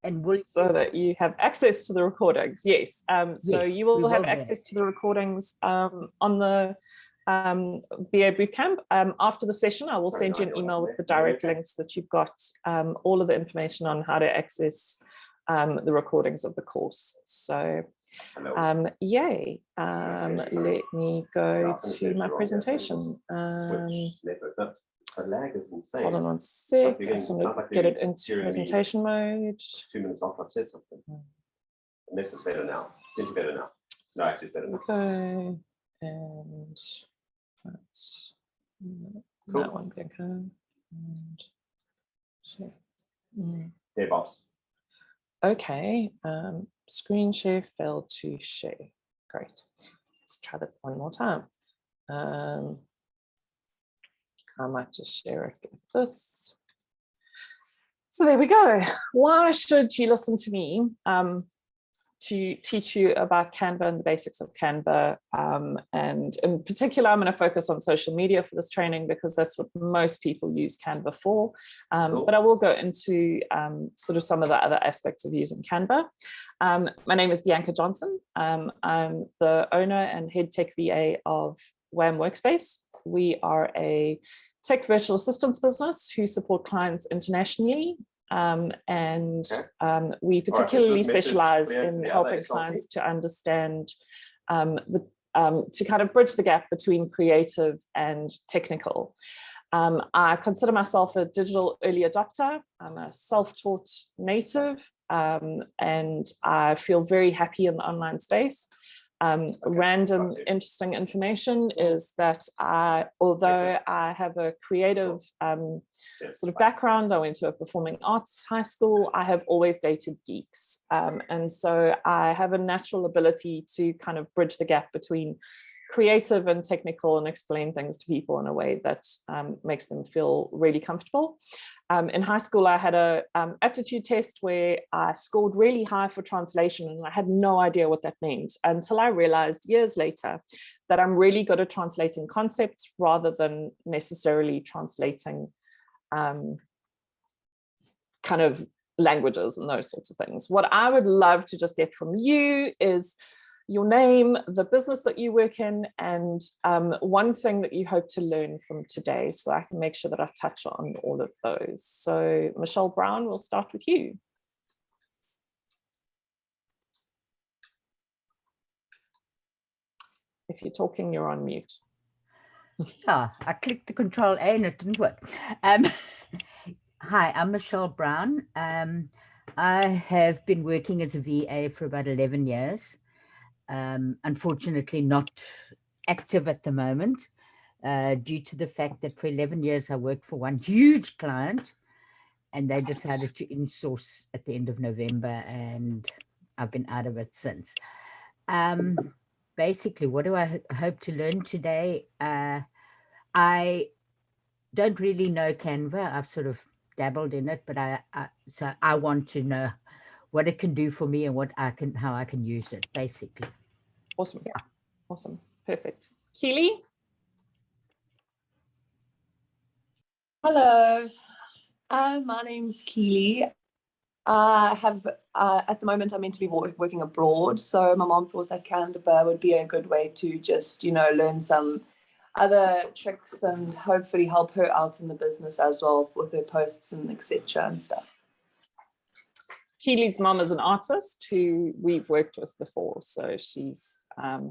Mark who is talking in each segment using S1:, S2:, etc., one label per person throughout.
S1: And will
S2: so that you have access to the recordings. Yes. So
S1: Yes,
S2: you will
S1: we
S2: have
S1: will do.
S2: access to the recordings on the BA Bootcamp. After the session, I will send you an email with the direct links that you've got all of the information on how to access the recordings of the course. So yay. Let me go to my presentation.
S3: The lag is insane.
S2: Hold on one sec. I just want to get it into presentation mode.
S3: 2 minutes after I've said something. Unless it's better now. Seems better now. No, actually it's better now.
S2: Okay. And that's that one, Bianca. And share.
S3: Hey, Bobs.
S2: Okay. Screen share failed to share. Great. Let's try that one more time. I might just share it like this. So there we go. Why should you listen to me to teach you about Canva and the basics of Canva? And in particular, I'm going to focus on social media for this training because that's what most people use Canva for.
S3: Cool.
S2: But I will go into sort of some of the other aspects of using Canva. My name is Bianca Johnson. I'm the owner and head tech VA of WAM Workspace. We are a tech virtual assistants business who support clients internationally. We particularly specialize in helping clients to understand to kind of bridge the gap between creative and technical. I consider myself a digital early adopter. I'm a self-taught native, and I feel very happy in the online space. Random interesting information is that although I have a creative sort of background, I went to a performing arts high school, I have always dated geeks. And so I have a natural ability to kind of bridge the gap between creative and technical and explain things to people in a way that makes them feel really comfortable. In high school, I had a aptitude test where I scored really high for translation, and I had no idea what that meant until I realized years later that I'm really good at translating concepts rather than necessarily translating kind of languages and those sorts of things. What I would love to just get from you is your name, the business that you work in, and one thing that you hope to learn from today, so I can make sure that I touch on all of those. So Michelle Brown, we'll start with you. If you're talking, you're on mute.
S1: Yeah, I clicked the Control A and it didn't work. Hi, I'm Michelle Brown. I have been working as a VA for about 11 years. Unfortunately not active at the moment due to the fact that for 11 years I worked for one huge client and they decided to insource at the end of November, and I've been out of it since. Basically, what do I hope to learn today? I don't really know Canva. I've sort of dabbled in it, but so I want to know what it can do for me and how I can use it, basically.
S2: Awesome. Yeah. Awesome. Perfect. Keely?
S4: Hello. My name's Keely. I have, at the moment, I'm meant to be working abroad. So my mom thought that Canva would be a good way to just, learn some other tricks and hopefully help her out in the business as well with her posts and etc. and stuff.
S2: Keely's mom is an artist who we've worked with before, so she's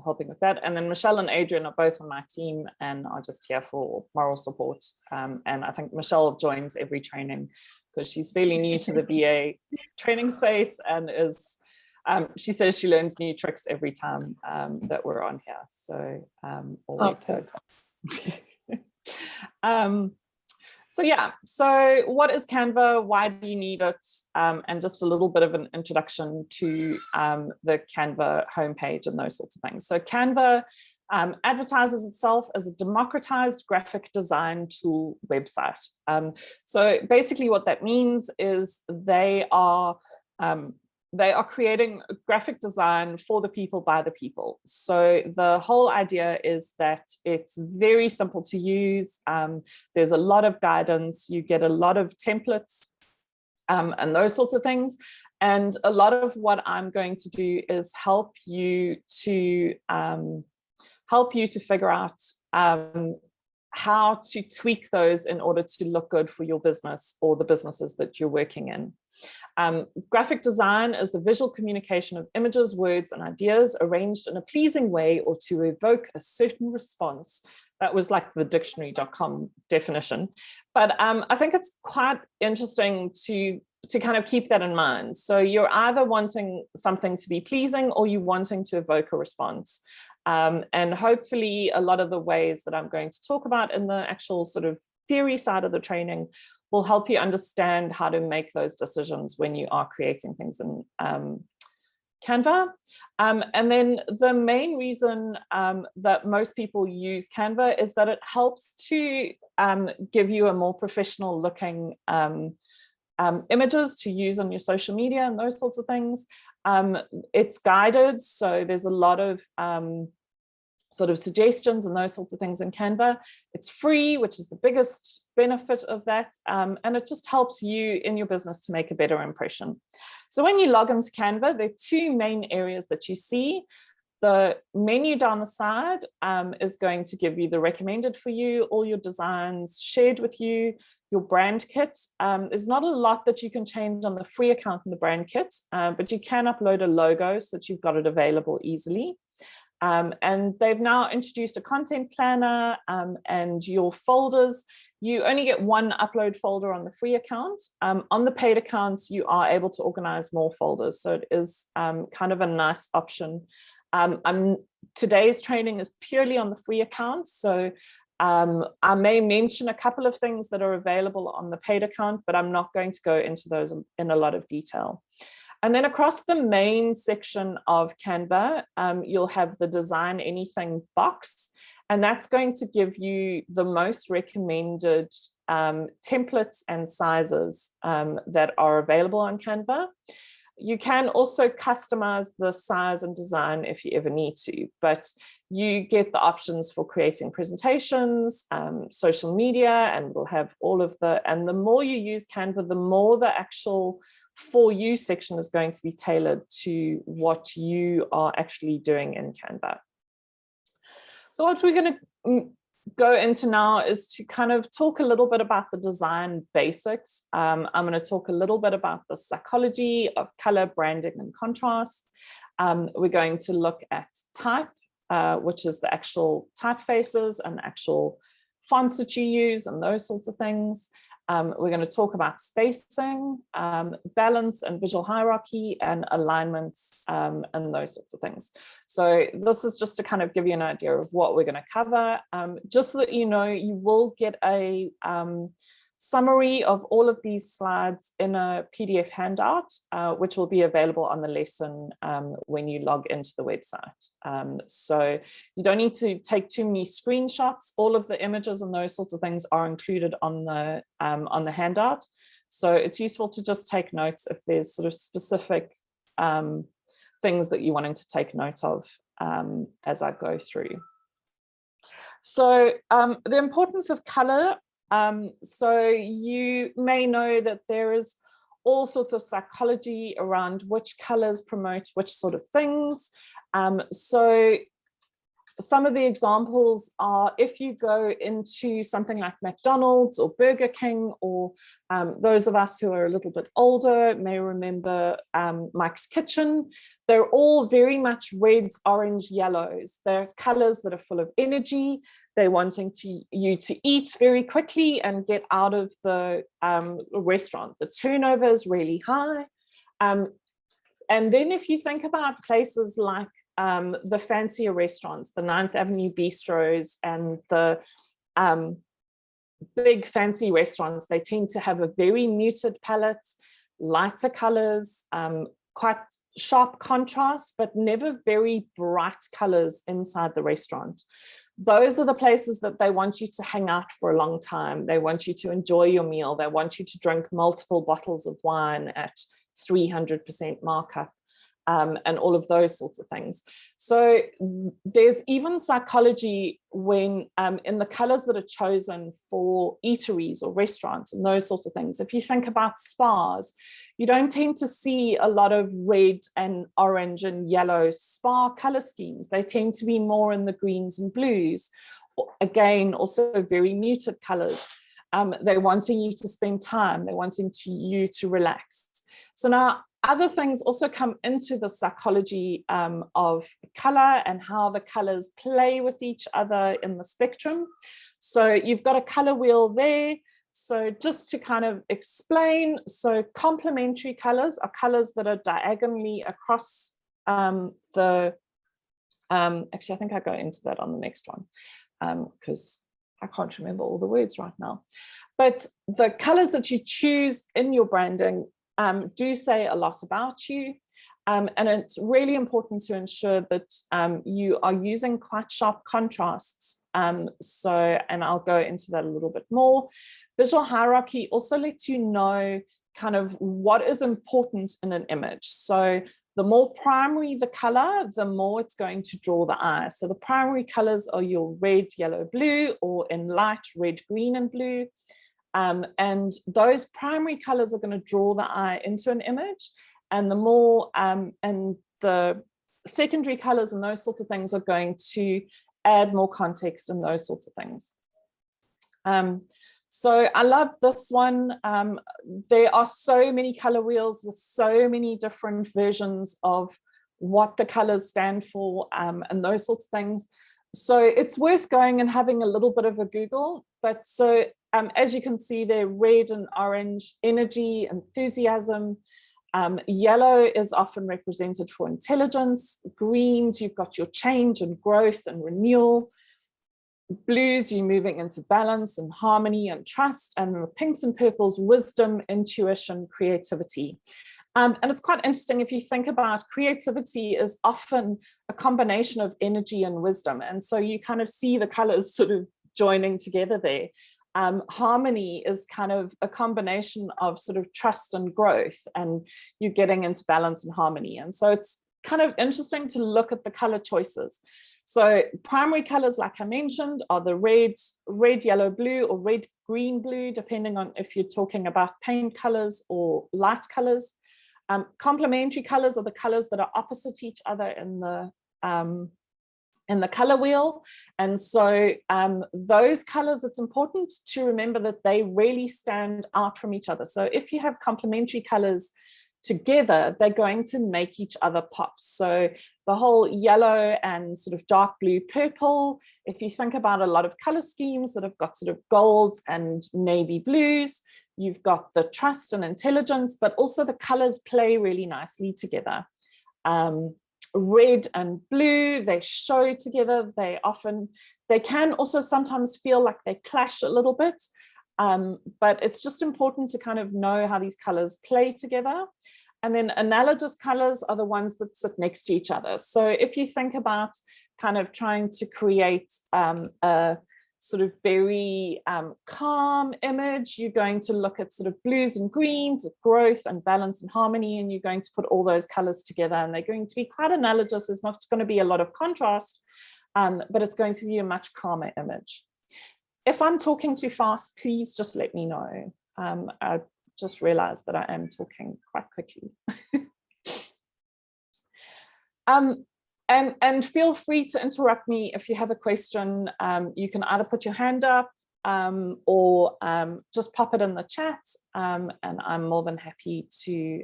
S2: helping with that. And then Michelle and Adrian are both on my team and are just here for moral support. And I think Michelle joins every training because she's fairly new to the BA training space and is, she says she learns new tricks every time that we're on here. So always good. So yeah, so what is Canva? Why do you need it? And just a little bit of an introduction to the Canva homepage and those sorts of things. So Canva advertises itself as a democratized graphic design tool website. So basically what that means is they are creating graphic design for the people by the people. So the whole idea is that it's very simple to use. There's a lot of guidance. You get a lot of templates and those sorts of things. And a lot of what I'm going to do is help you to figure out how to tweak those in order to look good for your business or the businesses that you're working in. Graphic design is the visual communication of images, words, and ideas arranged in a pleasing way or to evoke a certain response. That was like the dictionary.com definition. But I think it's quite interesting to kind of keep that in mind. So you're either wanting something to be pleasing or you wanting to evoke a response. And hopefully a lot of the ways that I'm going to talk about in the actual sort of theory side of the training will help you understand how to make those decisions when you are creating things in Canva. And then the main reason that most people use Canva is that it helps to give you a more professional looking images to use on your social media and those sorts of things. It's guided, so there's a lot of sort of suggestions and those sorts of things in Canva. It's free, which is the biggest benefit of that. And it just helps you in your business to make a better impression. So when you log into Canva, there are two main areas that you see. The menu down the side is going to give you the recommended for you, all your designs shared with you, your brand kit. There's not a lot that you can change on the free account in the brand kit, but you can upload a logo so that you've got it available easily. And they've now introduced a content planner and your folders. You only get one upload folder on the free account. On the paid accounts, you are able to organize more folders. So it is kind of a nice option. Today's training is purely on the free account. So I may mention a couple of things that are available on the paid account, but I'm not going to go into those in a lot of detail. And then across the main section of Canva, you'll have the Design Anything box, and that's going to give you the most recommended templates and sizes that are available on Canva. You can also customize the size and design if you ever need to, but you get the options for creating presentations, social media, and we'll have all of and the more you use Canva, the more the actual For You section is going to be tailored to what you are actually doing in Canva. So what we're going to go into now is to kind of talk a little bit about the design basics. I'm going to talk a little bit about the psychology of color, branding, and contrast. We're going to look at type, which is the actual typefaces and actual fonts that you use and those sorts of things. We're going to talk about spacing, balance and visual hierarchy, and alignments, and those sorts of things. So this is just to kind of give you an idea of what we're going to cover. Just so that you know, you will get a summary of all of these slides in a PDF handout, which will be available on the lesson when you log into the website. So you don't need to take too many screenshots. All of the images and those sorts of things are included on the handout. So it's useful to just take notes if there's sort of specific things that you're wanting to take note of as I go through. So the importance of color. So you may know that there is all sorts of psychology around which colors promote which sort of things. So some of the examples are if you go into something like McDonald's or Burger King, or those of us who are a little bit older may remember Mike's Kitchen. They're all very much reds, orange, yellows. They're colors that are full of energy. They're wanting you to eat very quickly and get out of the restaurant. The turnover is really high. And then if you think about places like the fancier restaurants, the 9th Avenue bistros and the big fancy restaurants, they tend to have a very muted palette, lighter colors, quite sharp contrast, but never very bright colors inside the restaurant. Those are the places that they want you to hang out for a long time. They want you to enjoy your meal. They want you to drink multiple bottles of wine at 300% markup. and all of those sorts of things. So there's even psychology when in the colors that are chosen for eateries or restaurants and those sorts of things. If you think about spas, you don't tend to see a lot of red and orange and yellow spa color schemes. They tend to be more in the greens and blues. Again, also very muted colors. They're wanting you to spend time. They're wanting you to relax. So now other things also come into the psychology of color and how the colors play with each other in the spectrum. So you've got a color wheel there. So just to kind of explain, so complementary colors are colors that are diagonally across actually, I think I go into that on the next one because I can't remember all the words right now. But the colors that you choose in your branding do say a lot about you. And it's really important to ensure that you are using quite sharp contrasts. And I'll go into that a little bit more. Visual hierarchy also lets you know kind of what is important in an image. So the more primary the color, the more it's going to draw the eye. So the primary colors are your red, yellow, blue, or in light red, green, and blue. And those primary colors are going to draw the eye into an image, and the more and the secondary colors and those sorts of things are going to add more context and those sorts of things. So I love this one. There are so many color wheels with so many different versions of what the colors stand for and those sorts of things. So it's worth going and having a little bit of a Google. But so as you can see there, red and orange, energy, enthusiasm. Yellow is often represented for intelligence. Greens, you've got your change and growth and renewal. Blues, you're moving into balance and harmony and trust. And the pinks and purples, wisdom, intuition, creativity. And it's quite interesting if you think about creativity is often a combination of energy and wisdom. And so you kind of see the colors sort of joining together there. Harmony is kind of a combination of sort of trust and growth, and you're getting into balance and harmony. And so it's kind of interesting to look at the color choices. So primary colors, like I mentioned, are the red, yellow, blue, or red, green, blue, depending on if you're talking about paint colors or light colors. Complementary colors are the colors that are opposite each other in the color wheel. And so those colors, it's important to remember that they really stand out from each other. So if you have complementary colors together, they're going to make each other pop. So the whole yellow and sort of dark blue purple, if you think about a lot of color schemes that have got sort of golds and navy blues, you've got the trust and intelligence, but also the colors play really nicely together. Red and blue, they show together. They can also sometimes feel like they clash a little bit, but it's just important to kind of know how these colors play together. And then analogous colors are the ones that sit next to each other. So if you think about kind of trying to create a sort of very calm image, you're going to look at sort of blues and greens of growth and balance and harmony, and you're going to put all those colors together, and they're going to be quite analogous. There's not going to be a lot of contrast, but it's going to be a much calmer image. If I'm talking too fast, please just let me know. I just realized that I am talking quite quickly. And feel free to interrupt me if you have a question. You can either put your hand up or just pop it in the chat, and I'm more than happy to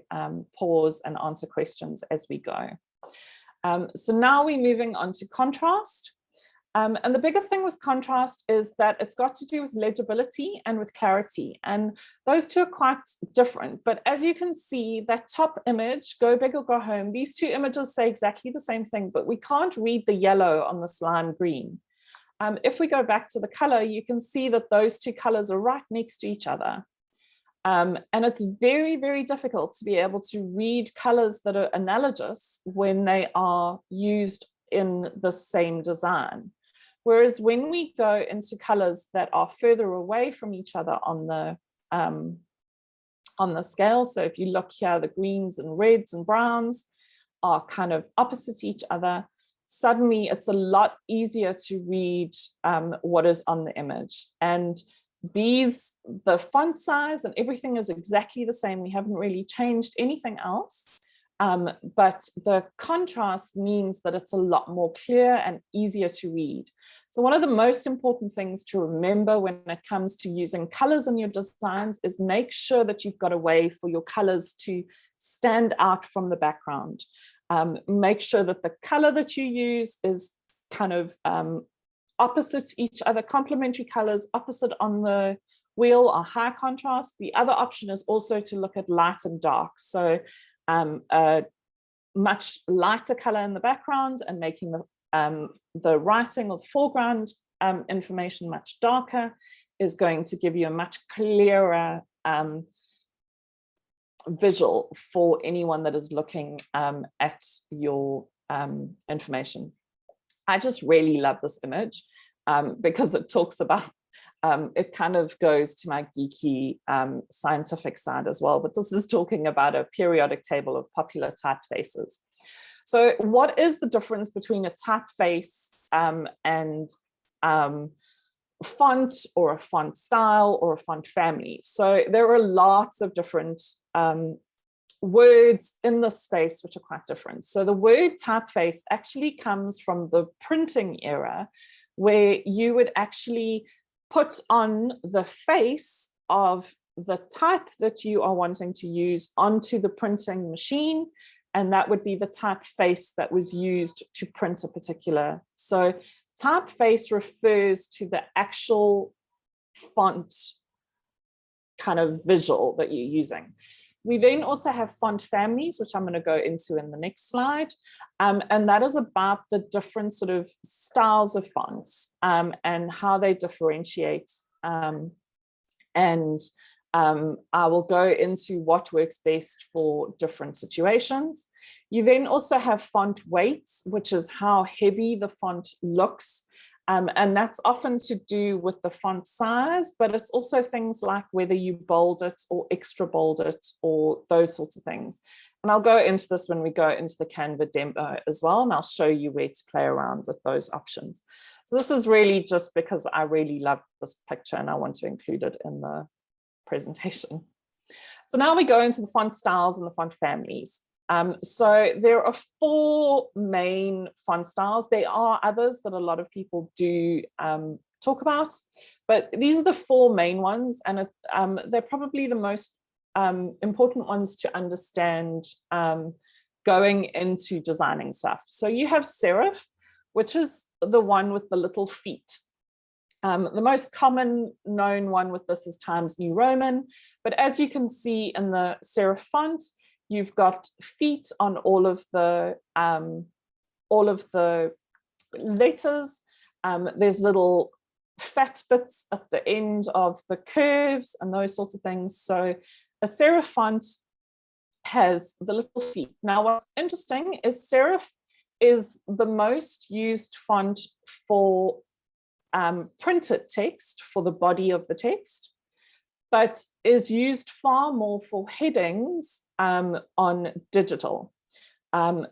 S2: pause and answer questions as we go. So now we're moving on to contrast. And the biggest thing with contrast is that it's got to do with legibility and with clarity. And those two are quite different. But as you can see, that top image, go big or go home, these two images say exactly the same thing, but we can't read the yellow on the slime green. If we go back to the color, you can see that those two colors are right next to each other. And it's very, very difficult to be able to read colors that are analogous when they are used in the same design. Whereas when we go into colors that are further away from each other on the scale, so if you look here, the greens and reds and browns, are kind of opposite each other, suddenly it's a lot easier to read what is on the image. And the font size and everything is exactly the same. We haven't really changed anything else. But the contrast means that it's a lot more clear and easier to read. So one of the most important things to remember when it comes to using colors in your designs is make sure that you've got a way for your colors to stand out from the background. Make sure that the color that you use is kind of opposite each other, complementary colors opposite on the wheel are high contrast. The other option is also to look at light and dark. So a much lighter color in the background and making the writing or the foreground information much darker is going to give you a much clearer visual for anyone that is looking at your information. I just really love this image because it talks about it kind of goes to my geeky scientific side as well, but this is talking about a periodic table of popular typefaces. So what is the difference between a typeface and font or a font style or a font family? So there are lots of different words in this space which are quite different. So the word typeface actually comes from the printing era, where you would actually put on the face of the type that you are wanting to use onto the printing machine, and that would be the typeface that was used to print a particular. So typeface refers to the actual font kind of visual that you're using. We then also have font families, which I'm going to go into in the next slide. And that is about the different sort of styles of fonts and how they differentiate. I will go into what works best for different situations. You then also have font weights, which is how heavy the font looks. And that's often to do with the font size, but it's also things like whether you bold it or extra bold it or those sorts of things. And I'll go into this when we go into the Canva demo as well, and I'll show you where to play around with those options. So this is really just because I really love this picture and I want to include it in the presentation. So now we go into the font styles and the font families. So there are 4 main font styles. There are others that a lot of people do talk about, but these are the 4 main ones, and they're probably the most important ones to understand going into designing stuff. So you have serif, which is the one with the little feet. The most common known one with this is Times New Roman, but as you can see in the serif font, you've got feet on all of the letters. There's little fat bits at the end of the curves and those sorts of things. So a serif font has the little feet. Now, what's interesting is serif is the most used font for printed text, for the body of the text, but is used far more for headings on digital. On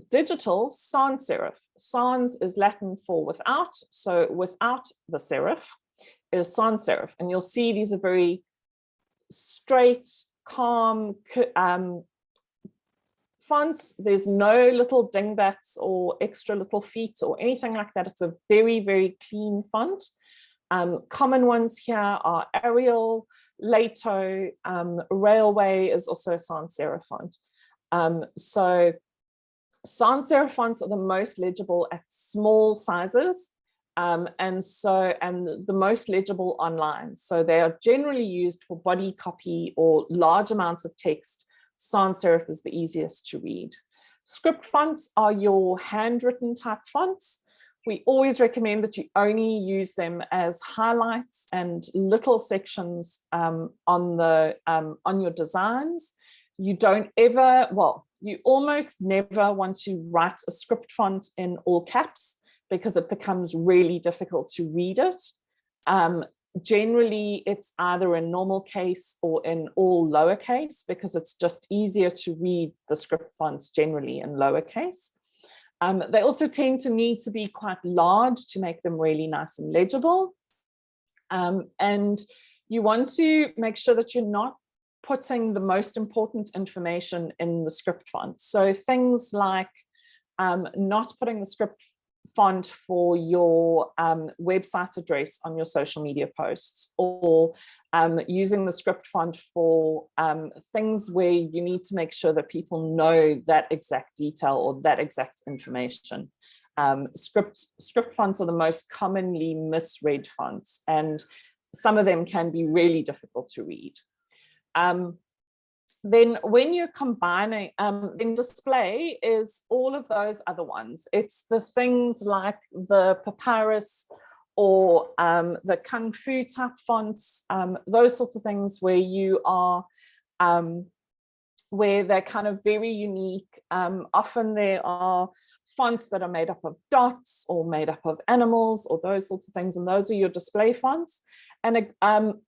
S2: digital, sans serif. Sans is Latin for without, so without the serif is sans serif. And you'll see these are very straight, calm fonts. There's no little dingbats or extra little feet or anything like that. It's a very, very clean font. Common ones here are Arial, Lato, Railway is also a sans serif font. So sans serif fonts are the most legible at small sizes, and the most legible online. So they are generally used for body copy or large amounts of text. Sans serif is the easiest to read. Script fonts are your handwritten type fonts. We always recommend that you only use them as highlights and little sections on your designs. You don't ever, well, you almost never want to write a script font in all caps because it becomes really difficult to read it. Generally, it's either in normal case or in all lowercase, because it's just easier to read the script fonts generally in lowercase. They also tend to need to be quite large to make them really nice and legible. And you want to make sure that you're not putting the most important information in the script font. So things like not putting the script font for your website address on your social media posts, or using the script font for things where you need to make sure that people know that exact detail or that exact information. Script fonts are the most commonly misread fonts, and some of them can be really difficult to read. Then when you're combining, then display is all of those other ones. It's the things like the papyrus or the kung fu type fonts, those sorts of things where you are, where they're kind of very unique. Often there are fonts that are made up of dots or made up of animals or those sorts of things, and those are your display fonts. And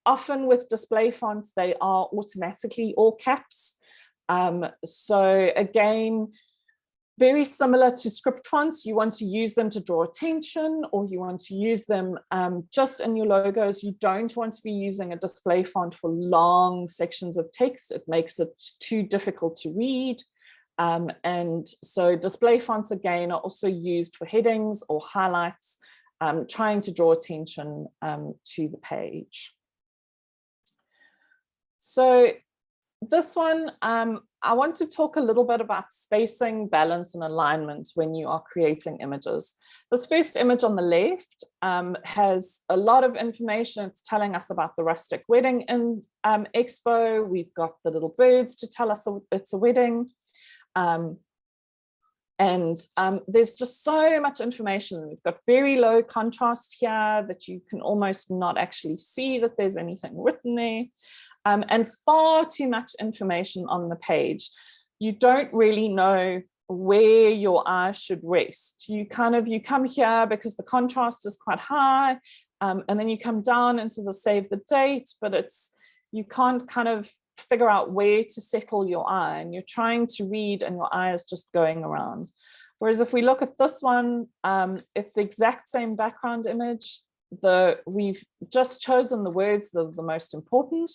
S2: often with display fonts, they are automatically all caps. So again, very similar to script fonts, you want to use them to draw attention, or you want to use them just in your logos. You don't want to be using a display font for long sections of text. It makes it too difficult to read. And so display fonts, again, are also used for headings or highlights, trying to draw attention to the page. So this one, I want to talk a little bit about spacing, balance, and alignment when you are creating images. This first image on the left has a lot of information. It's telling us about the rustic wedding in Expo. We've got the little birds to tell us it's a wedding. There's just so much information. We've got very low contrast here that you can almost not actually see that there's anything written there, and far too much information on the page. You don't really know where your eye should rest. You come here because the contrast is quite high, and then you come down into the save the date, but you can't kind of figure out where to settle your eye, and you're trying to read and your eye is just going around. Whereas if we look at this one, it's the exact same background image. We've just chosen the words that are the most important,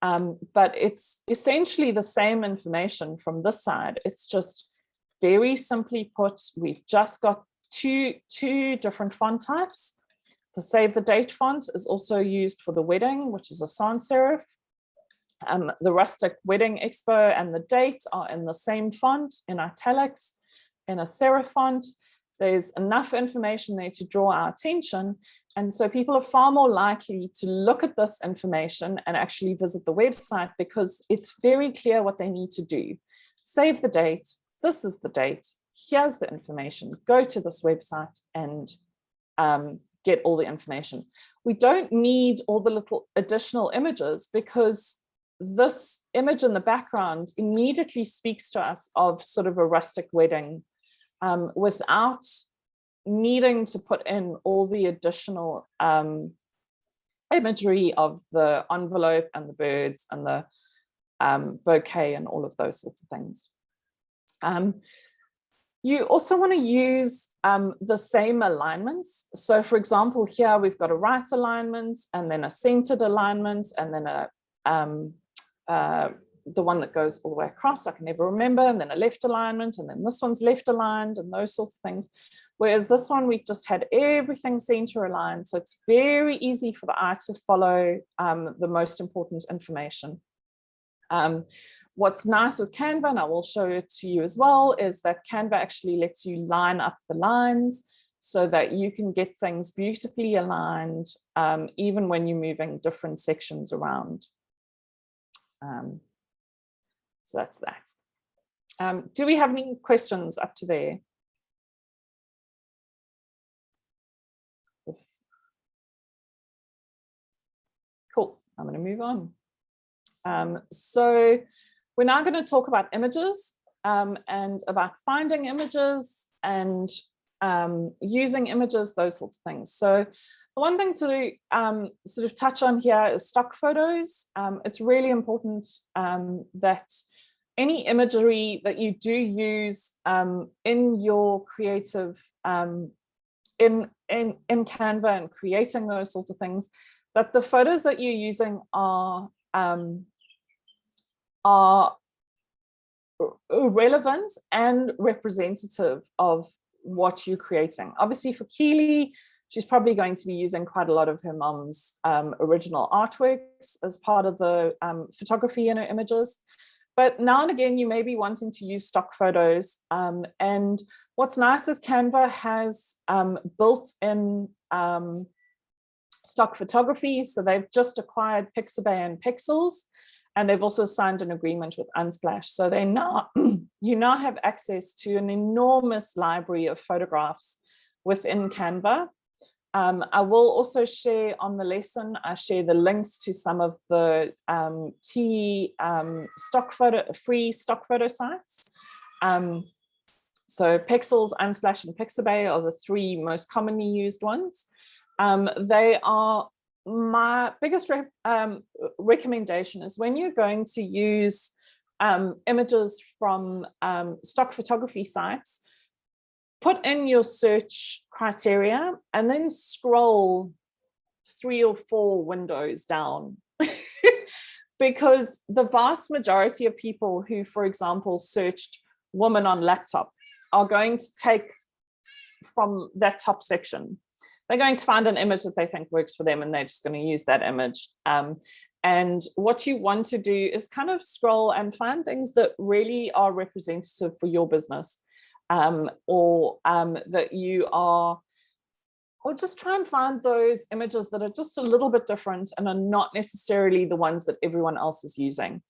S2: but it's essentially the same information from this side. It's just very simply put. We've just got two different font types. The save the date font is also used for the wedding, which is a sans serif. The rustic wedding expo and the date are in the same font, in italics, in a serif font. There's enough information there to draw our attention. And so people are far more likely to look at this information and actually visit the website, because it's very clear what they need to do. Save the date. This is the date. Here's the information. Go to this website and get all the information. We don't need all the little additional images, because this image in the background immediately speaks to us of sort of a rustic wedding, without needing to put in all the additional imagery of the envelope and the birds and the bouquet and all of those sorts of things. You also want to use the same alignments. So for example, here we've got a right alignment, and then a centered alignment, and then the one that goes all the way across, I can never remember, and then a left alignment, and then this one's left aligned, and those sorts of things. Whereas this one, we've just had everything center aligned. So it's very easy for the eye to follow the most important information. What's nice with Canva, and I will show it to you as well, is that Canva actually lets you line up the lines so that you can get things beautifully aligned, even when you're moving different sections around. So that's that. Do we have any questions up to there? Cool, I'm going to move on. So we're now going to talk about images and about finding images and using images, those sorts of things. So One thing to sort of touch on here is stock photos. It's really important that any imagery that you do use in your creative, in Canva and creating those sorts of things, that the photos that you're using are relevant and representative of what you're creating. Obviously for Keely, she's probably going to be using quite a lot of her mom's original artworks as part of the photography in her images. But now and again, you may be wanting to use stock photos. And what's nice is Canva has built-in stock photography. So they've just acquired Pixabay and Pixels, and they've also signed an agreement with Unsplash. So they now, you now have access to an enormous library of photographs within Canva. I will also share on the lesson, I share the links to some of the key free stock photo sites. So Pixels, Unsplash, and Pixabay are the three most commonly used ones. They are my biggest recommendation is when you're going to use images from stock photography sites, put in your search criteria and then scroll 3 or 4 windows down. Because the vast majority of people who, for example, searched woman on laptop are going to take from that top section. They're going to find an image that they think works for them and they're just going to use that image. And what you want to do is kind of scroll and find things that really are representative for your business. Or that you are, or just try and find those images that are just a little bit different and are not necessarily the ones that everyone else is using.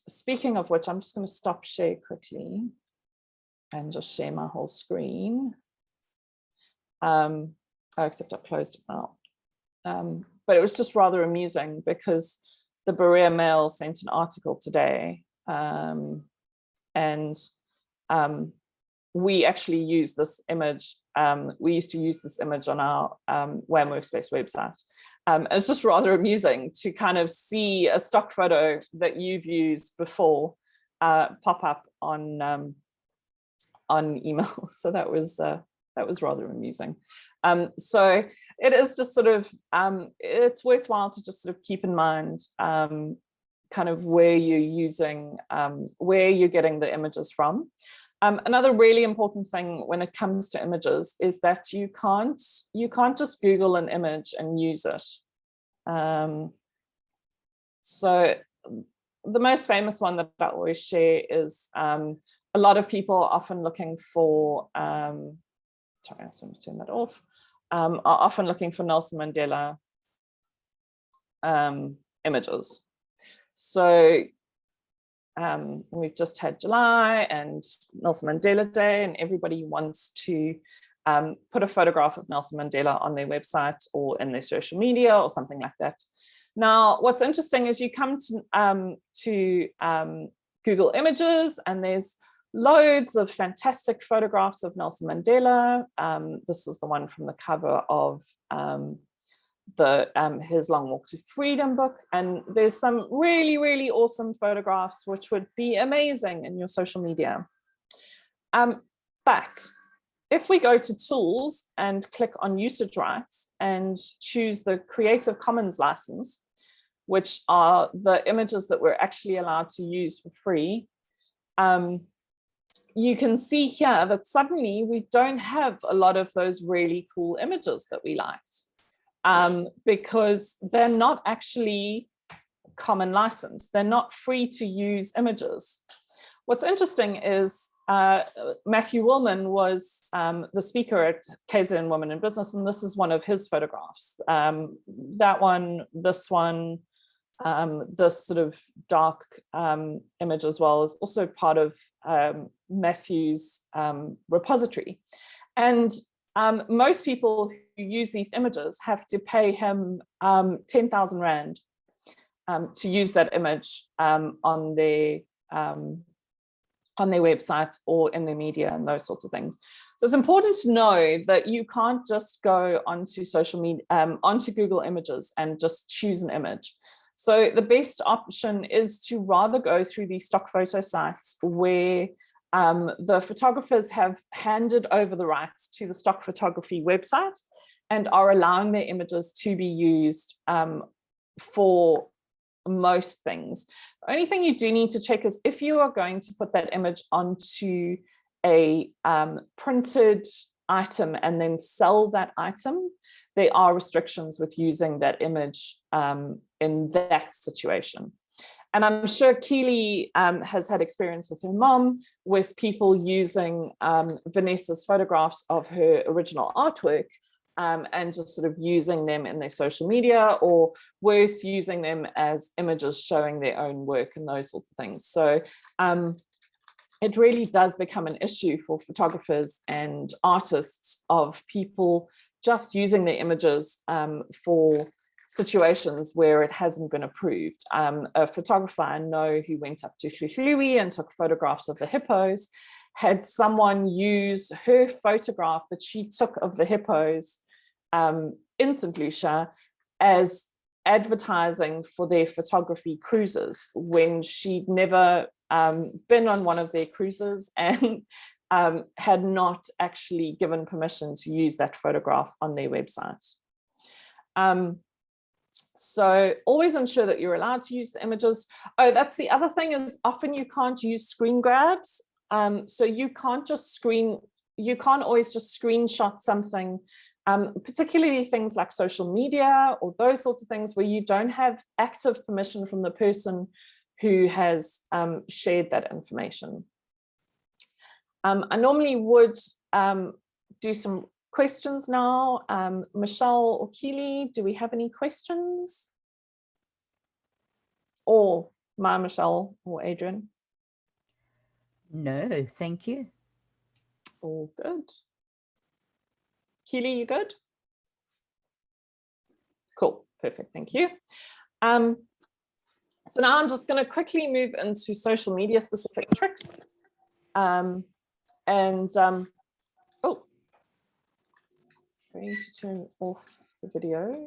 S2: Speaking of which, I'm just going to stop share quickly and just share my whole screen. Except I've closed it now. But it was just rather amusing because the Berea Mail sent an article today, and we actually use this image. We used to use this image on our WAM Workspace website. It's just rather amusing to kind of see a stock photo that you've used before pop up on email. So that was rather amusing. So it is just sort of, it's worthwhile to just sort of keep in mind kind of where you're using, where you're getting the images from. Another really important thing when it comes to images is that you can't just Google an image and use it. So the most famous one that I always share is a lot of people are often looking for, sorry, I just want to turn that off, are often looking for Nelson Mandela images. So we've just had July and Nelson Mandela Day, and everybody wants to put a photograph of Nelson Mandela on their website or in their social media or something like that. Now, what's interesting is you come to Google Images, and there's loads of fantastic photographs of Nelson Mandela. This is the one from the cover of his Long Walk to Freedom book, and there's some really, really awesome photographs which would be amazing in your social media. But if we go to tools and click on usage rights and choose the Creative Commons license, which are the images that we're actually allowed to use for free, you can see here that suddenly we don't have a lot of those really cool images that we liked. Because they're not actually common license. They're not free to use images. What's interesting is Matthew Willman was the speaker at KZN Women in Business, and this is one of his photographs. That one, this one, this sort of dark image as well is also part of Matthew's repository. And most people who use these images have to pay him 10,000 Rand to use that image on their on their website or in their media and those sorts of things. So it's important to know that you can't just go onto social media, onto Google Images and just choose an image. So the best option is to rather go through the stock photo sites where the photographers have handed over the rights to the stock photography website and are allowing their images to be used for most things. The only thing you do need to check is if you are going to put that image onto a printed item and then sell that item, there are restrictions with using that image in that situation. And I'm sure Keely has had experience with her mom, with people using Vanessa's photographs of her original artwork and just sort of using them in their social media, or worse, using them as images showing their own work and those sorts of things. So it really does become an issue for photographers and artists of people just using their images for situations where it hasn't been approved. A photographer I know who went up to Hlui and took photographs of the hippos had someone use her photograph that she took of the hippos in St. Lucia as advertising for their photography cruises when she'd never been on one of their cruises and had not actually given permission to use that photograph on their website. So always ensure that you're allowed to use the images. Oh, that's the other thing, is often you can't use screen grabs. So you can't always just screenshot something, particularly things like social media or those sorts of things where you don't have active permission from the person who has shared that information. I normally would do some questions now. Michelle or Keely, do we have any questions? Or Michelle or Adrian?
S1: No, thank you.
S2: All good. Keely, you good? Cool, perfect, thank you. So now I'm just going to quickly move into social media specific tricks. Oh, going to turn off the video.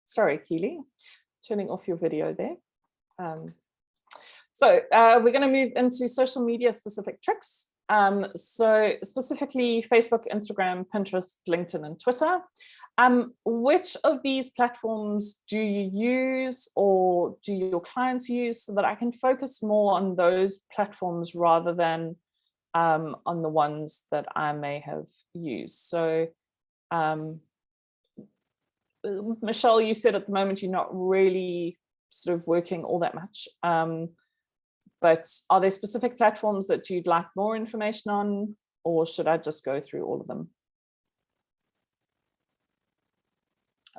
S2: Sorry, Keely, turning off your video there. So we're going to move into social media specific tricks. So specifically Facebook, Instagram, Pinterest, LinkedIn, and Twitter. Which of these platforms do you use or do your clients use, so that I can focus more on those platforms rather than on the ones that I may have used? So Michelle, you said at the moment you're not really sort of working all that much, but are there specific platforms that you'd like more information on, or should I just go through all of them?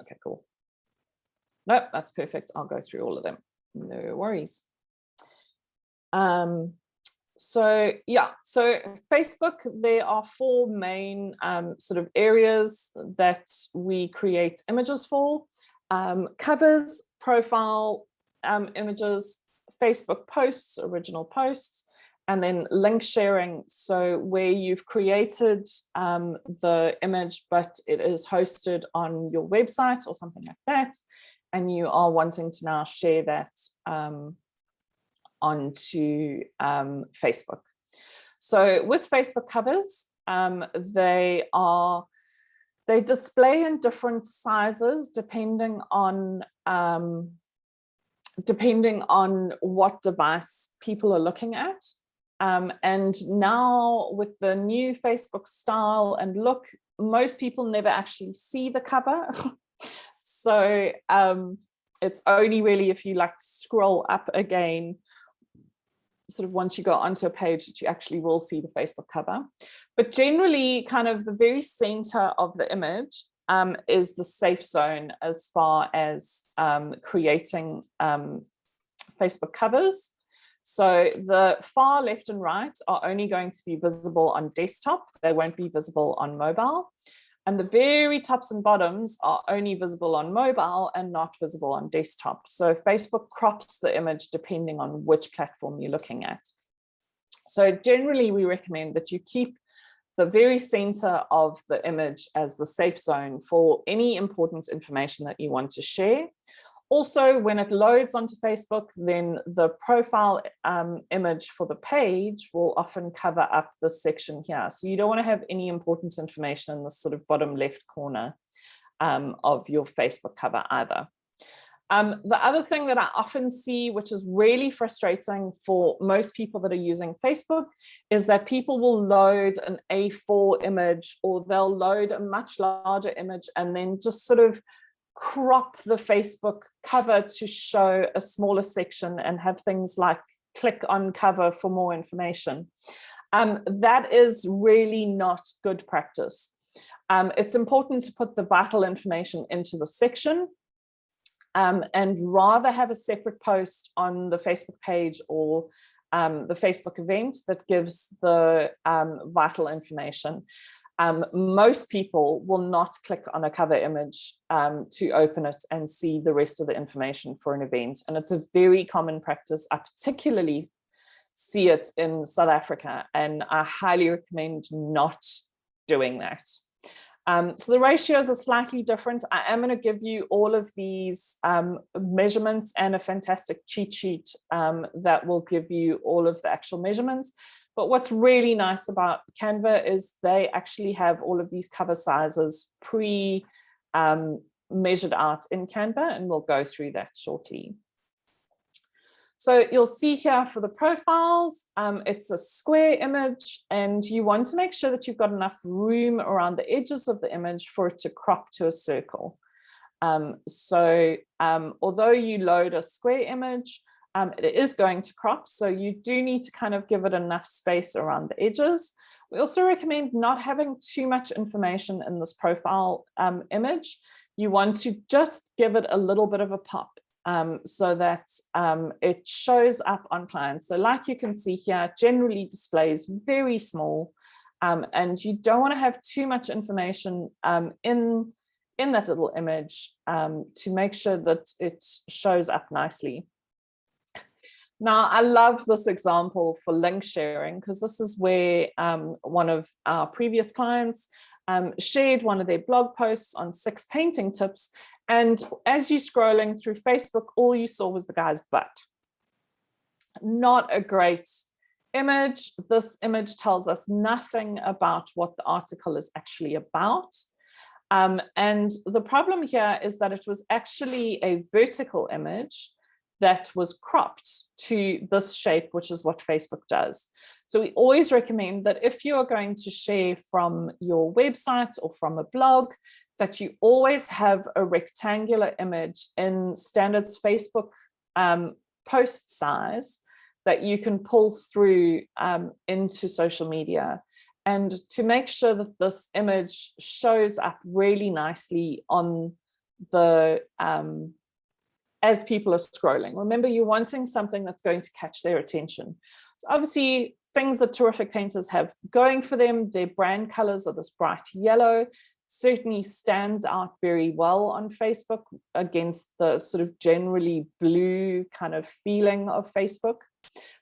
S2: Okay, cool. Nope, that's perfect. I'll go through all of them. No worries. So yeah, so Facebook, there are four main sort of areas that we create images for: covers, profile images, Facebook posts, original posts, and then link sharing. So where you've created the image, but it is hosted on your website or something like that, and you are wanting to now share that onto Facebook. So with Facebook covers, they display in different sizes depending on what device people are looking at. And now with the new Facebook style and look, most people never actually see the cover. So it's only really if you like scroll up again, sort of once you go onto a page, that you actually will see the Facebook cover. But generally, kind of the very center of the image is the safe zone as far as creating Facebook covers. So the far left and right are only going to be visible on desktop. They won't be visible on mobile. And the very tops and bottoms are only visible on mobile and not visible on desktop. So Facebook crops the image depending on which platform you're looking at. So generally, we recommend that you keep the very center of the image as the safe zone for any important information that you want to share. Also, when it loads onto Facebook, then the profile image for the page will often cover up this section here. So you don't want to have any important information in the sort of bottom left corner of your Facebook cover either. The other thing that I often see, which is really frustrating for most people that are using Facebook, is that people will load an A4 image, or they'll load a much larger image and then just sort of crop the Facebook cover to show a smaller section and have things like click on cover for more information. That is really not good practice. It's important to put the vital information into the section, and rather have a separate post on the Facebook page or the Facebook event that gives the vital information. Most people will not click on a cover image to open it and see the rest of the information for an event. And it's a very common practice. I particularly see it in South Africa, and I highly recommend not doing that. So the ratios are slightly different. I am going to give you all of these measurements and a fantastic cheat sheet that will give you all of the actual measurements. But what's really nice about Canva is they actually have all of these cover sizes measured out in Canva, and we'll go through that shortly. So you'll see here for the profiles, it's a square image, and you want to make sure that you've got enough room around the edges of the image for it to crop to a circle. Although you load a square image, it is going to crop, so you do need to kind of give it enough space around the edges. We also recommend not having too much information in this profile image. You want to just give it a little bit of a pop so that it shows up on clients. So like you can see here, generally displays very small, and you don't want to have too much information in that little image to make sure that it shows up nicely. Now, I love this example for link sharing, because this is where one of our previous clients shared one of their blog posts on 6 painting tips. And as you're scrolling through Facebook, all you saw was the guy's butt. Not a great image. This image tells us nothing about what the article is actually about. And the problem here is that it was actually a vertical image that was cropped to this shape, which is what Facebook does. So we always recommend that if you are going to share from your website or from a blog, that you always have a rectangular image in standards Facebook post size that you can pull through into social media, and to make sure that this image shows up really nicely on the as people are scrolling. Remember, you're wanting something that's going to catch their attention. So obviously, things that terrific painters have going for them, their brand colors are this bright yellow, certainly stands out very well on Facebook against the sort of generally blue kind of feeling of Facebook.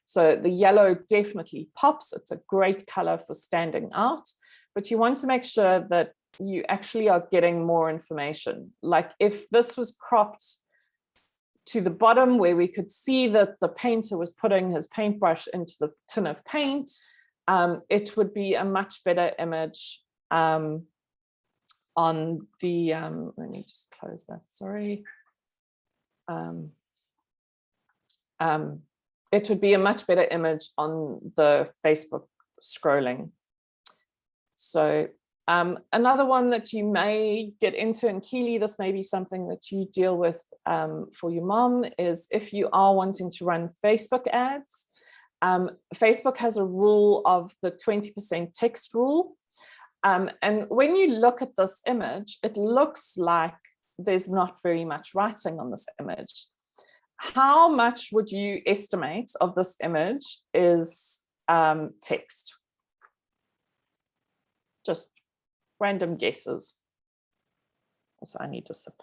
S2: So the yellow definitely pops. It's a great color for standing out, but you want to make sure that you actually are getting more information. Like if this was cropped to the bottom where we could see that the painter was putting his paintbrush into the tin of paint, it would be a much better image on the, let me just close that, sorry. It would be a much better image on the Facebook scrolling. So another one that you may get into, and Keely, this may be something that you deal with for your mom, is if you are wanting to run Facebook ads. Facebook has a rule of the 20% text rule. And when you look at this image, it looks like there's not very much writing on this image. How much would you estimate of this image is text? Just random guesses? Also, I need a sip.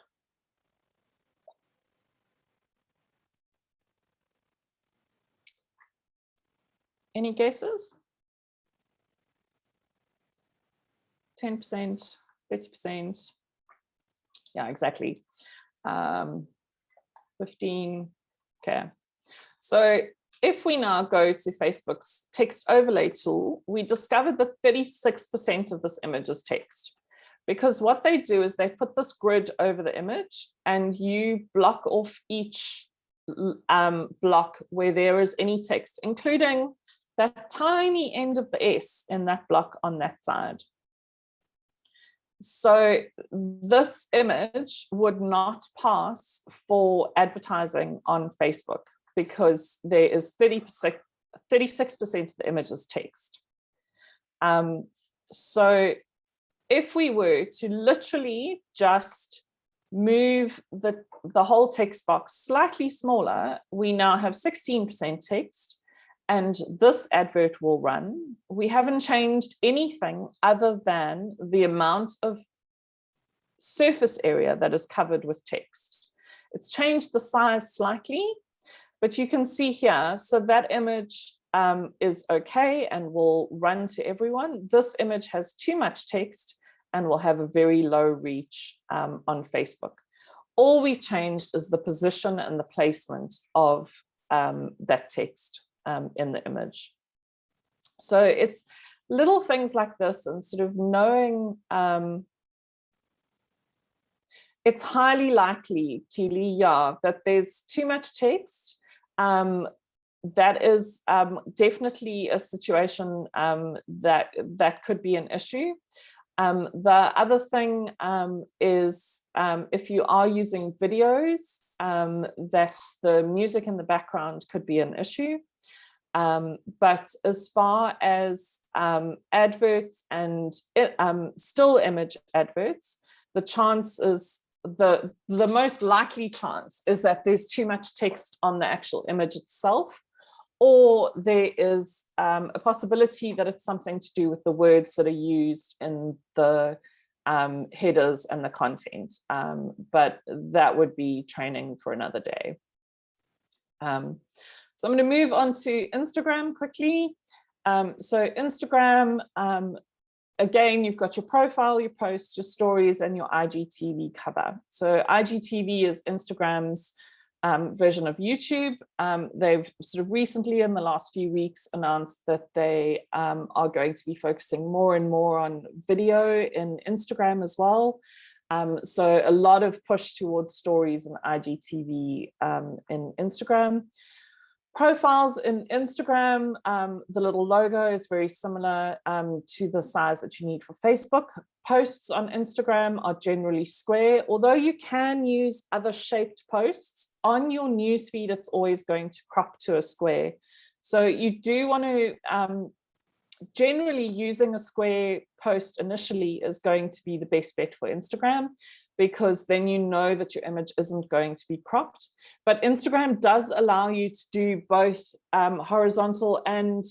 S2: Any guesses? 10%, 30%. Yeah, exactly. 15. Okay. So if we now go to Facebook's text overlay tool, we discovered that 36% of this image is text. Because what they do is they put this grid over the image and you block off each block where there is any text, including that tiny end of the S in that block on that side. So this image would not pass for advertising on Facebook because there is 36% of the image is text. So if we were to literally just move the whole text box slightly smaller, we now have 16% text, and this advert will run. We haven't changed anything other than the amount of surface area that is covered with text. It's changed the size slightly, but you can see here, so that image is okay and will run to everyone. This image has too much text and will have a very low reach on Facebook. All we've changed is the position and the placement of that text in the image. So it's little things like this, and sort of knowing it's highly likely, Keely, yeah, that there's too much text. That is definitely a situation that could be an issue. The other thing is if you are using videos, that the music in the background could be an issue. But as far as adverts and still image adverts, the chance is the most likely chance is that there's too much text on the actual image itself, or there is a possibility that it's something to do with the words that are used in the headers and the content. But that would be training for another day. So I'm going to move on to Instagram quickly. So Instagram, again, you've got your profile, your posts, your stories, and your IGTV cover. So IGTV is Instagram's version of YouTube. They've sort of recently, in the last few weeks, announced that they are going to be focusing more and more on video in Instagram as well. So a lot of push towards stories and IGTV in Instagram. Profiles in Instagram, the little logo is very similar to the size that you need for Facebook. Posts on Instagram are generally square, although you can use other shaped posts. On your newsfeed, it's always going to crop to a square. So you do want to, generally using a square post initially is going to be the best bet for Instagram, because then you know that your image isn't going to be cropped. But Instagram does allow you to do both horizontal and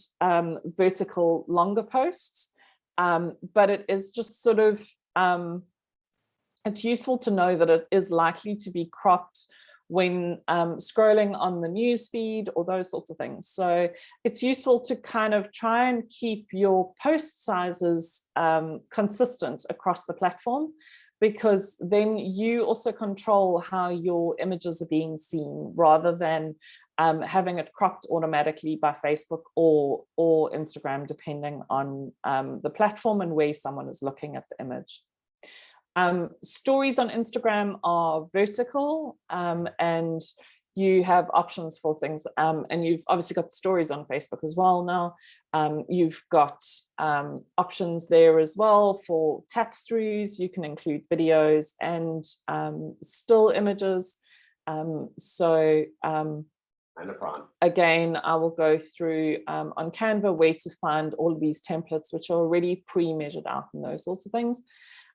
S2: vertical longer posts. But it is just sort of, it's useful to know that it is likely to be cropped when scrolling on the news feed or those sorts of things. So it's useful to kind of try and keep your post sizes consistent across the platform, because then you also control how your images are being seen, rather than having it cropped automatically by Facebook or Instagram, depending on the platform and where someone is looking at the image. Stories on Instagram are vertical, and you have options for things, and you've obviously got stories on Facebook as well now. You've got options there as well for tap throughs. You can include videos and still images. Again, I will go through on Canva where to find all of these templates, which are already pre-measured out and those sorts of things.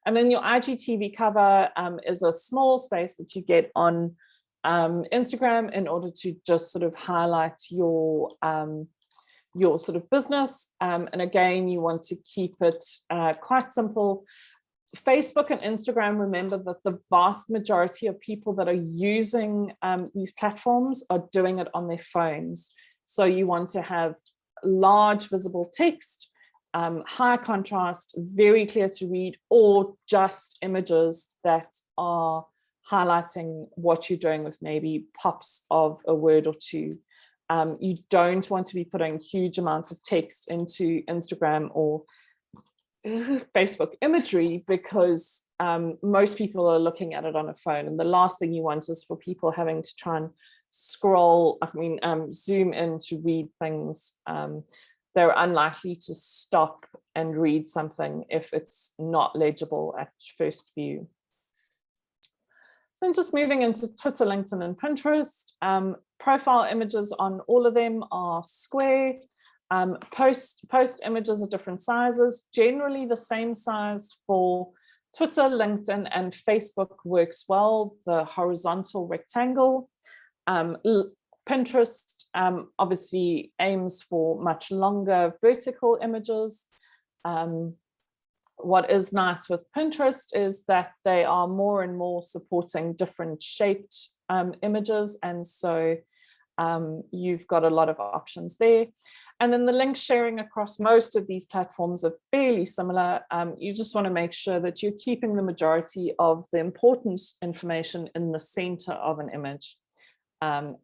S2: And then your IGTV cover is a small space that you get on Instagram in order to just sort of highlight your sort of business. And again, you want to keep it quite simple. Facebook and Instagram, remember that the vast majority of people that are using these platforms are doing it on their phones. So you want to have large visible text, high contrast, very clear to read, or just images that are highlighting what you're doing with maybe pops of a word or two. You don't want to be putting huge amounts of text into Instagram or Facebook imagery, because most people are looking at it on a phone, and the last thing you want is for people having to try and scroll, zoom in to read things. They're unlikely to stop and read something if it's not legible at first view. So just moving into Twitter, LinkedIn, and Pinterest, profile images on all of them are square. Post images are different sizes, generally the same size for Twitter, LinkedIn, and Facebook works well, the horizontal rectangle. Pinterest obviously aims for much longer vertical images. What is nice with Pinterest is that they are more and more supporting different shaped images, and so you've got a lot of options there. And then the link sharing across most of these platforms are fairly similar. You just want to make sure that you're keeping the majority of the important information in the center of an image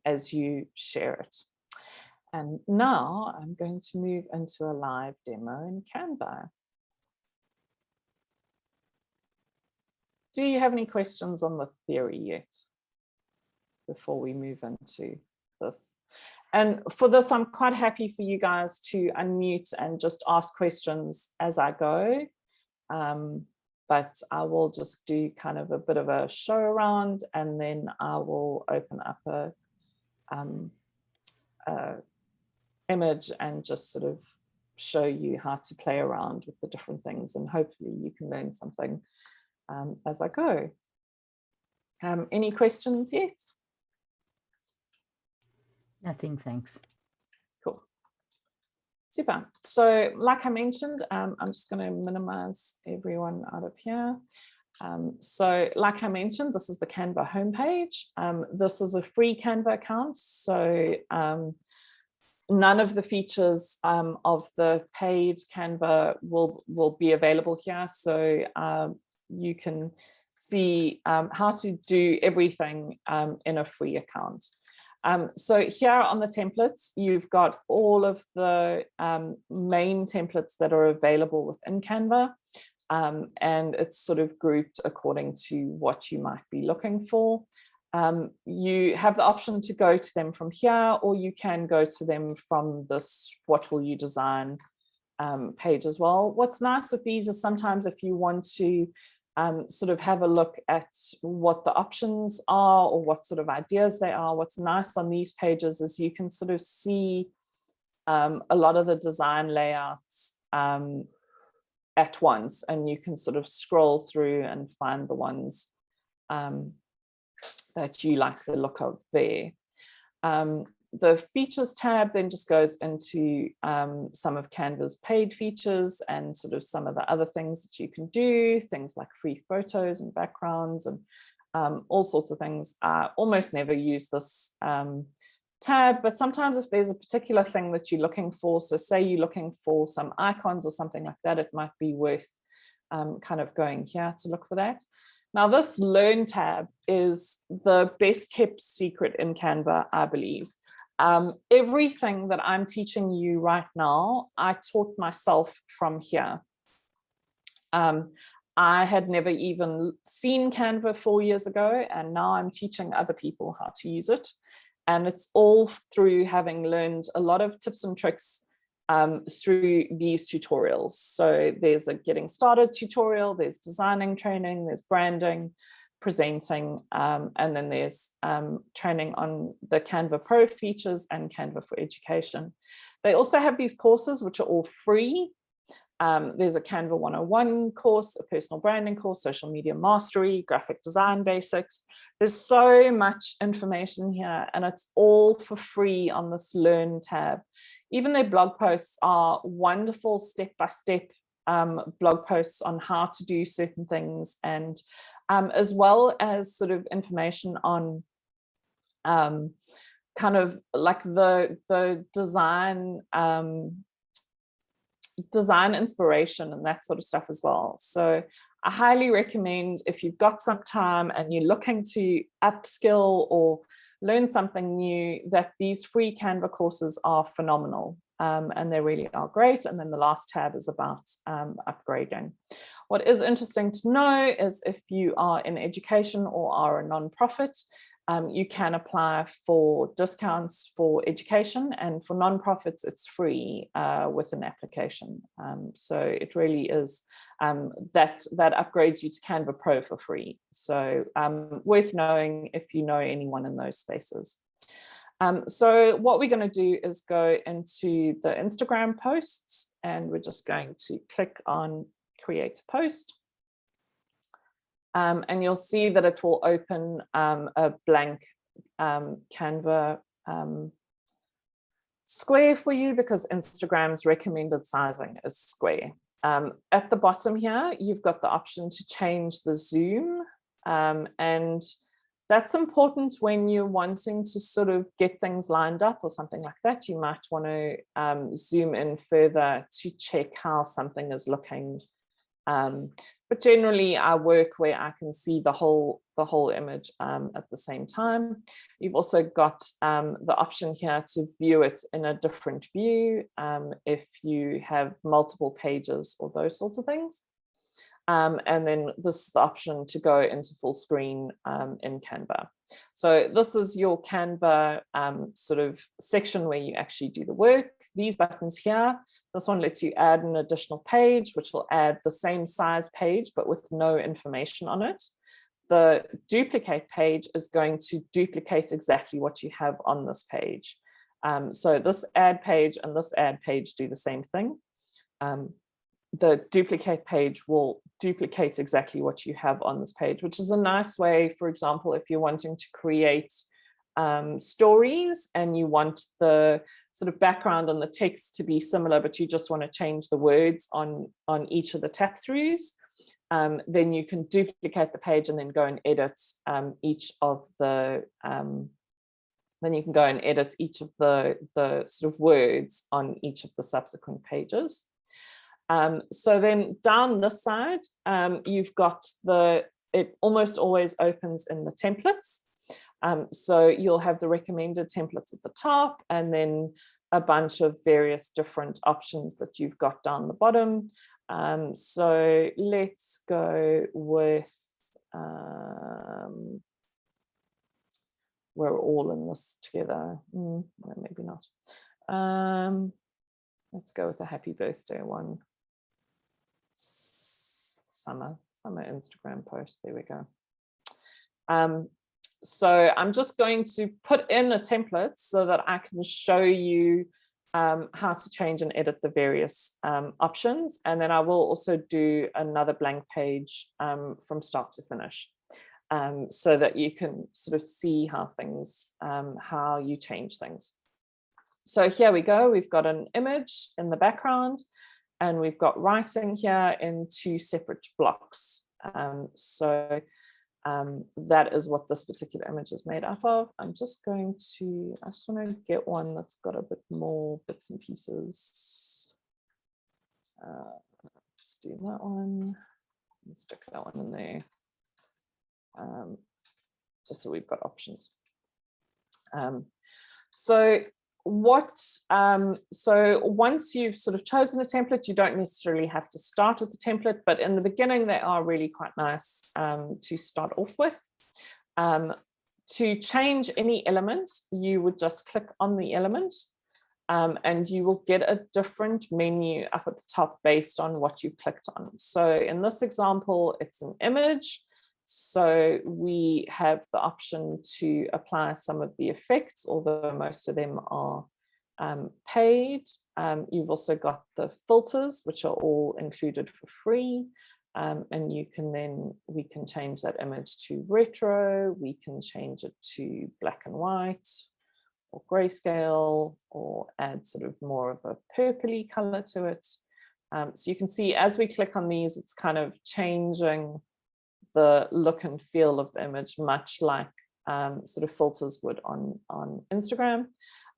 S2: as you share it. And now I'm going to move into a live demo in Canva. Do you have any questions on the theory yet before we move into this? And for this, I'm quite happy for you guys to unmute and just ask questions as I go. But I will just do kind of a bit of a show around, and then I will open up a image and just sort of show you how to play around with the different things, and hopefully you can learn something as I go. Any questions yet?
S1: Nothing, thanks.
S2: Cool. Super. So like I mentioned, I'm just going to minimize everyone out of here. So like I mentioned, this is the Canva homepage. This is a free Canva account. So none of the features of the paid Canva will be available here. So you can see how to do everything in a free account. So here on the templates, you've got all of the main templates that are available within Canva, and it's sort of grouped according to what you might be looking for. You have the option to go to them from here, or you can go to them from this What Will You Design page as well. What's nice with these is sometimes if you want to sort of have a look at what the options are or what sort of ideas they are. What's nice on these pages is you can sort of see a lot of the design layouts at once, and you can sort of scroll through and find the ones that you like the look of there. The features tab then just goes into some of Canva's paid features and sort of some of the other things that you can do, things like free photos and backgrounds and all sorts of things. I almost never use this tab, but sometimes if there's a particular thing that you're looking for, so say you're looking for some icons or something like that, it might be worth kind of going here to look for that. Now this Learn tab is the best kept secret in Canva, I believe. Everything that I'm teaching you right now, I taught myself from here. I had never even seen Canva 4 years ago, and now I'm teaching other people how to use it. And it's all through having learned a lot of tips and tricks through these tutorials. So there's a getting started tutorial, there's designing training, there's branding, presenting, and then there's training on the Canva Pro features and Canva for Education. They also have these courses which are all free. There's a Canva 101 course, a personal branding course, social media mastery, graphic design basics. There's so much information here, and it's all for free on this Learn tab. Even their blog posts are wonderful step-by-step blog posts on how to do certain things, and as well as sort of information on kind of like the design inspiration and that sort of stuff as well. So I highly recommend, if you've got some time and you're looking to upskill or learn something new, that these free Canva courses are phenomenal, and they really are great. And then the last tab is about upgrading. What is interesting to know is if you are in education or are a non-profit, you can apply for discounts for education, and for non-profits it's free with an application. So it really is that upgrades you to Canva Pro for free. So worth knowing if you know anyone in those spaces. So what we're going to do is go into the Instagram posts, and we're just going to click on create a post. And you'll see that it will open a blank Canva square for you, because Instagram's recommended sizing is square. At the bottom here, you've got the option to change the zoom, and that's important when you're wanting to sort of get things lined up or something like that. You might want to zoom in further to check how something is looking. But generally I work where I can see the whole image at the same time. You've also got the option here to view it in a different view if you have multiple pages or those sorts of things. And then this is the option to go into full screen in Canva. So this is your Canva sort of section where you actually do the work. These buttons here, this one lets you add an additional page, which will add the same size page, but with no information on it. The duplicate page is going to duplicate exactly what you have on this page. So this add page and this add page do the same thing. The duplicate page will duplicate exactly what you have on this page, which is a nice way, for example, if you're wanting to create stories and you want the sort of background and the text to be similar, but you just want to change the words on each of the tap throughs, then you can duplicate the page and then go and edit each of the sort of words on each of the subsequent pages. So then down this side, you've got it almost always opens in the templates. So you'll have the recommended templates at the top, and then a bunch of various different options that you've got down the bottom. So let's go with, we're all in this together. No, maybe not. Let's go with a happy birthday one. Summer Instagram post. There we go. So I'm just going to put in a template so that I can show you how to change and edit the various options, and then I will also do another blank page from start to finish, so that you can sort of see how you change things. So here we go. We've got an image in the background, and we've got writing here in two separate blocks. That is what this particular image is made up of. I just want to get one that's got a bit more bits and pieces. Let's do that one. Let's stick that one in there. Just so we've got options. So once you've sort of chosen a template, you don't necessarily have to start with the template, but in the beginning they are really quite nice to start off with. To change any element, you would just click on the element, and you will get a different menu up at the top based on what you've clicked on. So in this example, it's an image. So we have the option to apply some of the effects, although most of them are paid. You've also got the filters, which are all included for free. And we can change that image to retro, we can change it to black and white or grayscale, or add sort of more of a purpley color to it. So you can see as we click on these, it's kind of changing the look and feel of the image, much like sort of filters would on Instagram.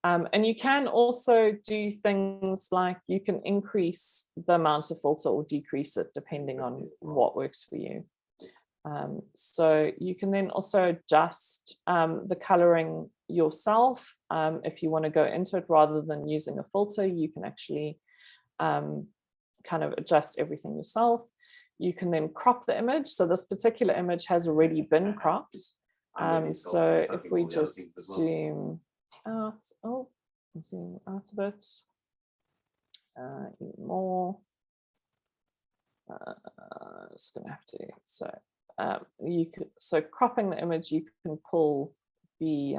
S2: And you can also do things like you can increase the amount of filter or decrease it depending on what works for you. So you can then also adjust the coloring yourself. If you want to go into it rather than using a filter, you can actually kind of adjust everything yourself. You can then crop the image. So this particular image has already been cropped. So if we just zoom out, zoom out a bit, even more. Just gonna have to, so cropping the image, you can pull the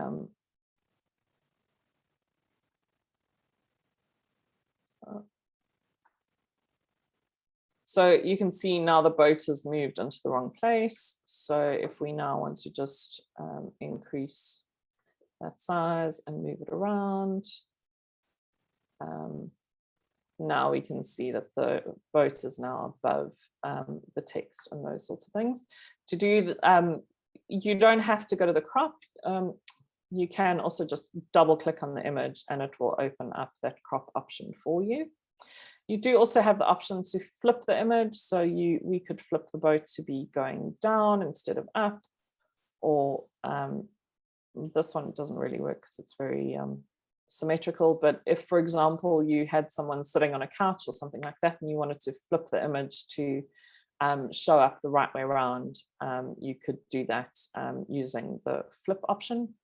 S2: so you can see now the boat has moved into the wrong place. So if we now want to just increase that size and move it around, now we can see that the boat is now above the text and those sorts of things. To do, you don't have to go to the crop. You can also just double click on the image and it will open up that crop option for you. You do also have the option to flip the image. So we could flip the boat to be going down instead of up, or this one doesn't really work because it's very symmetrical. But if, for example, you had someone sitting on a couch or something like that, and you wanted to flip the image to show up the right way around, you could do that using the flip option.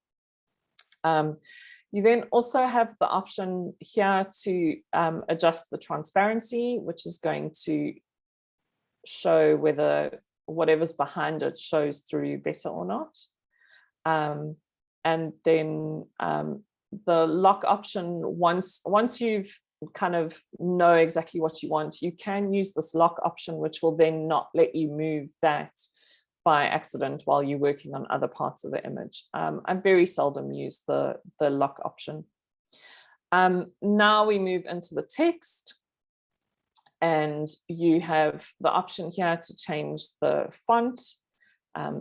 S2: You then also have the option here to adjust the transparency, which is going to show whether whatever's behind it shows through better or not. And then the lock option, once you've kind of know exactly what you want, you can use this lock option, which will then not let you move that by accident while you're working on other parts of the image. I very seldom use the lock option. Now we move into the text, and you have the option here to change the font.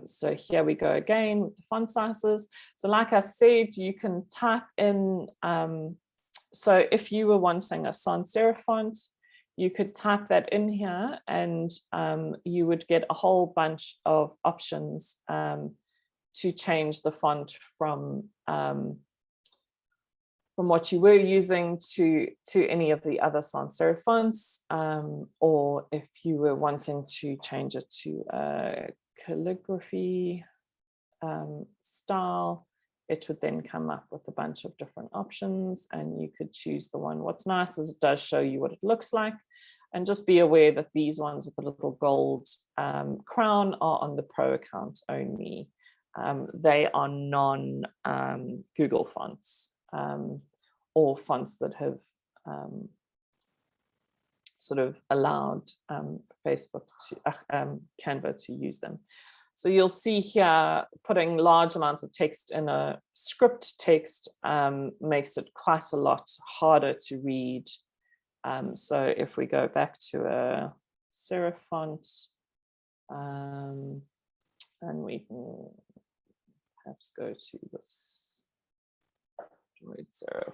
S2: So here we go again with the font sizes. So like I said, you can type in, so if you were wanting a sans serif font, you could type that in here, and you would get a whole bunch of options to change the font from what you were using to any of the other sans serif fonts, or if you were wanting to change it to a calligraphy style, it would then come up with a bunch of different options, and you could choose the one. What's nice is it does show you what it looks like, and just be aware that these ones with the little gold crown are on the Pro account only. They are non-Google fonts, or fonts that have sort of allowed Facebook to Canva to use them. So you'll see here, putting large amounts of text in a script text makes it quite a lot harder to read. So if we go back to a serif font, and we can perhaps go to this red serif,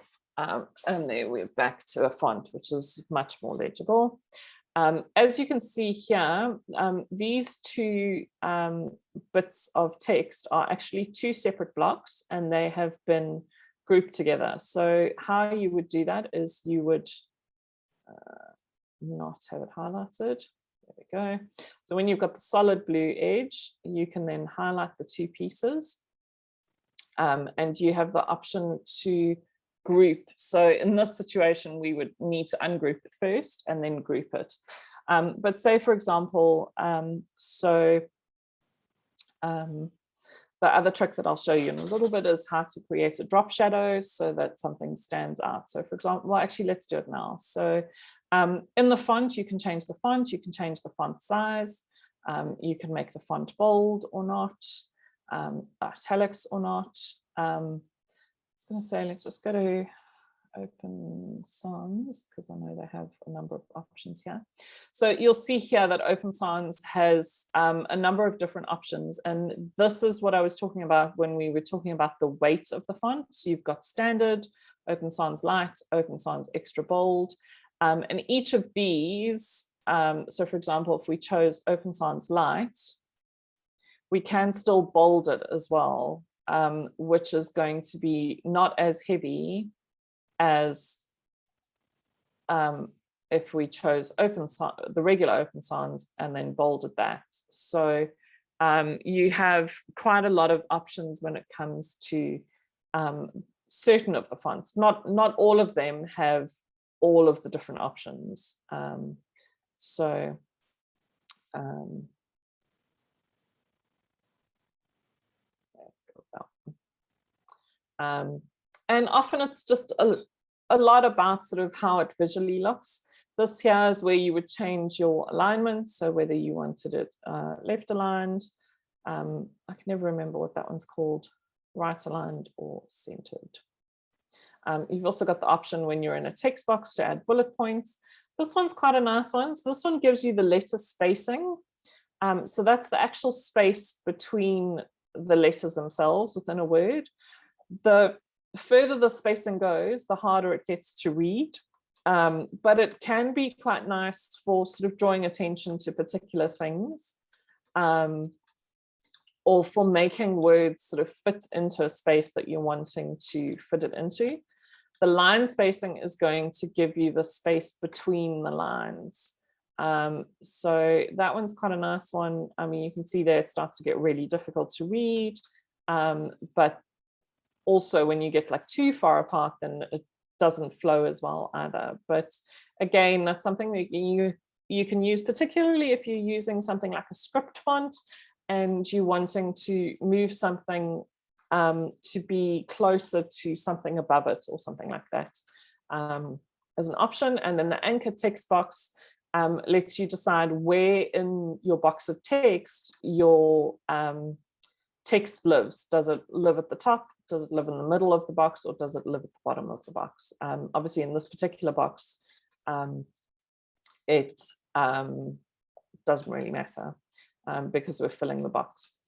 S2: and there we're back to a font which is much more legible. As you can see here, these two bits of text are actually two separate blocks, and they have been grouped together. So how you would do that is you would not have it highlighted. There we go. So when you've got the solid blue edge, you can then highlight the two pieces, and you have the option to group. So in this situation, we would need to ungroup it first and then group it. But say, for example, the other trick that I'll show you in a little bit is how to create a drop shadow so that something stands out. So for example, well, actually, let's do it now. So in the font, you can change the font, you can change the font size, you can make the font bold or not, italics or not. I was going to say, let's just go to Open Sans, because I know they have a number of options here. So you'll see here that Open Sans has a number of different options. And this is what I was talking about when we were talking about the weight of the font. So you've got standard, Open Sans Light, Open Sans Extra Bold. And each of these, so for example, if we chose Open Sans Light, we can still bold it as well, which is going to be not as heavy as if we chose the regular Open Sans and then bolded that. So you have quite a lot of options when it comes to certain of the fonts. Not all of them have all of the different options. And often it's just a lot about sort of how it visually looks. This here is where you would change your alignment. So whether you wanted it left aligned, I can never remember what that one's called, right aligned or centered. You've also got the option when you're in a text box to add bullet points. This one's quite a nice one. So this one gives you the letter spacing. So that's the actual space between the letters themselves within a word. The further the spacing goes, the harder it gets to read. But it can be quite nice for sort of drawing attention to particular things, or for making words sort of fit into a space that you're wanting to fit it into. The line spacing is going to give you the space between the lines. So that one's quite a nice one. I mean, you can see there it starts to get really difficult to read, but also when you get like too far apart, then it doesn't flow as well either. But again, that's something that you can use, particularly if you're using something like a script font and you're wanting to move something to be closer to something above it or something like that, as an option. And then the anchor text box lets you decide where in your box of text your text lives. Does it live at the top? Does it live in the middle of the box, or does it live at the bottom of the box? Obviously, in this particular box, it doesn't really matter because we're filling the box.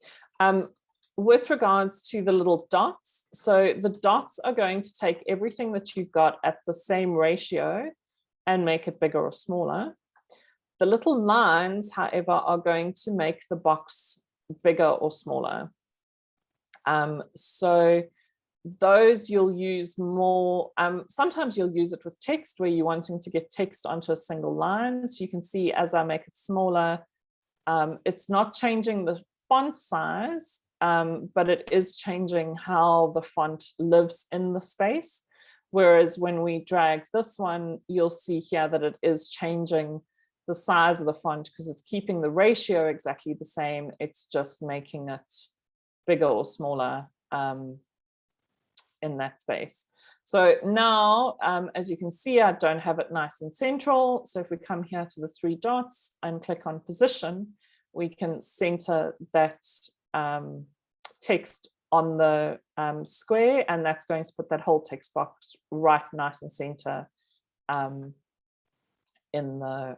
S2: With regards to the little dots, so the dots are going to take everything that you've got at the same ratio and make it bigger or smaller. The little lines, however, are going to make the box bigger or smaller. So those you'll use more, sometimes you'll use it with text where you're wanting to get text onto a single line. So you can see as I make it smaller, it's not changing the font size, but it is changing how the font lives in the space. Whereas when we drag this one, you'll see here that it is changing the size of the font because it's keeping the ratio exactly the same. It's just making it bigger or smaller in that space. So now, as you can see, I don't have it nice and central. So if we come here to the three dots and click on position, we can center that text on the square, and that's going to put that whole text box right nice and center in the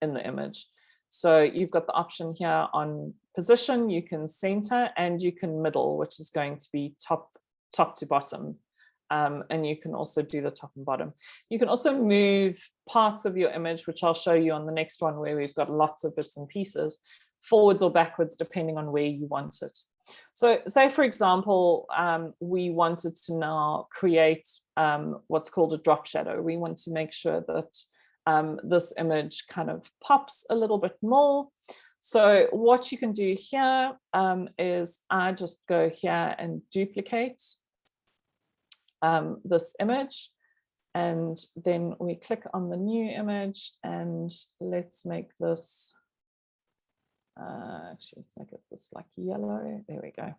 S2: image. So you've got the option here on position, you can center and you can middle, which is going to be top to bottom. And you can also do the top and bottom. You can also move parts of your image, which I'll show you on the next one, where we've got lots of bits and pieces, forwards or backwards, depending on where you want it. So say, for example, we wanted to now create what's called a drop shadow. We want to make sure that this image kind of pops a little bit more. So what you can do here is I just go here and duplicate this image, and then we click on the new image, and let's make this actually, let's make it this like yellow. There we go.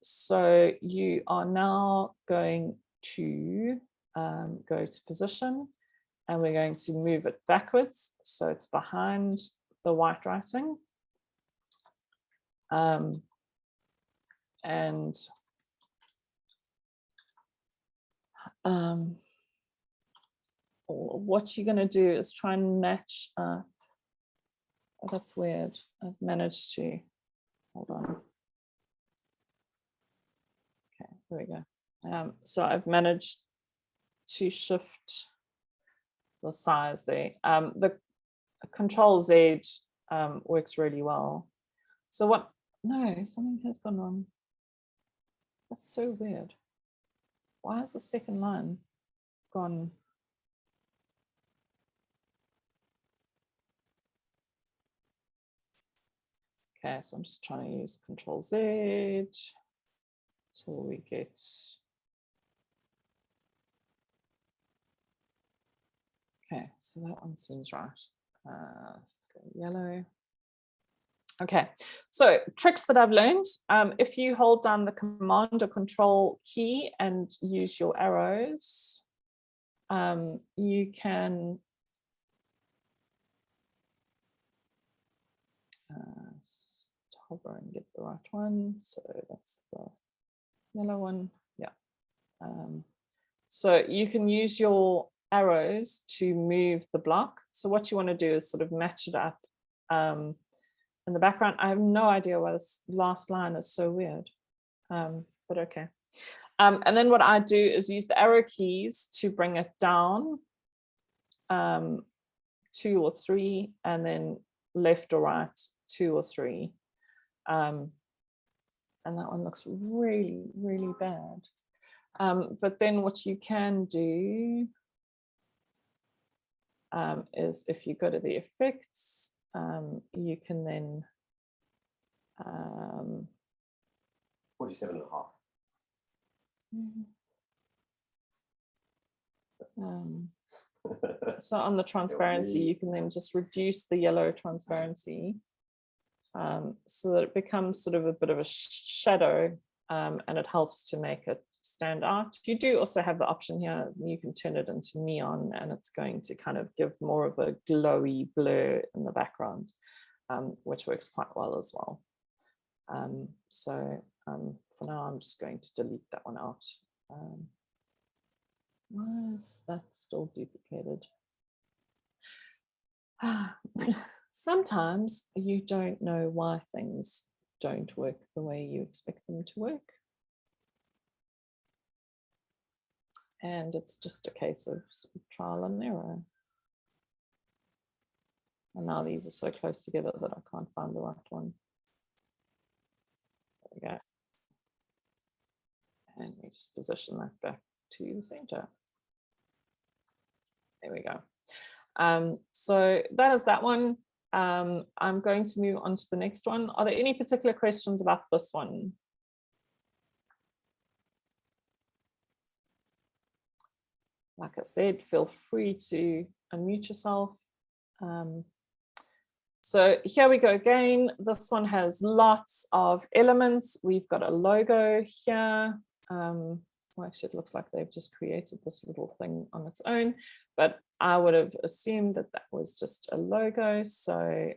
S2: So you are now going to go to position, and we're going to move it backwards so it's behind the white writing. And what you're going to do is try and match. Oh, that's weird. I've managed to, hold on. Okay, there we go. So I've managed to shift the size there. The Control Z works really well. So what? No, something has gone wrong. That's so weird. Why is the second line gone? Okay, so I'm just trying to use Control Z till we get. Okay, so that one seems right. Let's go yellow. Okay, so tricks that I've learned. If you hold down the Command or Control key and use your arrows, you can hover and get the right one. So that's the yellow one. Yeah. So you can use your arrows to move the block. So what you want to do is sort of match it up in the background. I have no idea why this last line is so weird, but okay. And then what I do is use the arrow keys to bring it down 2 or 3, and then left or right 2 or 3. And that one looks really, really bad. But then what you can do is if you go to the effects, you can then
S3: 47.5.
S2: So on the transparency, you can then just reduce the yellow transparency so that it becomes sort of a bit of a shadow, and it helps to make it stand out. You do also have the option here, you can turn it into neon, and it's going to kind of give more of a glowy blur in the background, which works quite well as well. So for now, I'm just going to delete that one out. Why is that still duplicated? Sometimes you don't know why things don't work the way you expect them to work. And it's just a case of sort of trial and error. And now these are so close together that I can't find the right one. There we go. And we just position that back to the center. There we go. So that is that one. I'm going to move on to the next one. Are there any particular questions about this one? Like I said, feel free to unmute yourself. So here we go again. This one has lots of elements. We've got a logo here. Well, actually, it looks like they've just created this little thing on its own, but I would have assumed that that was just a logo. So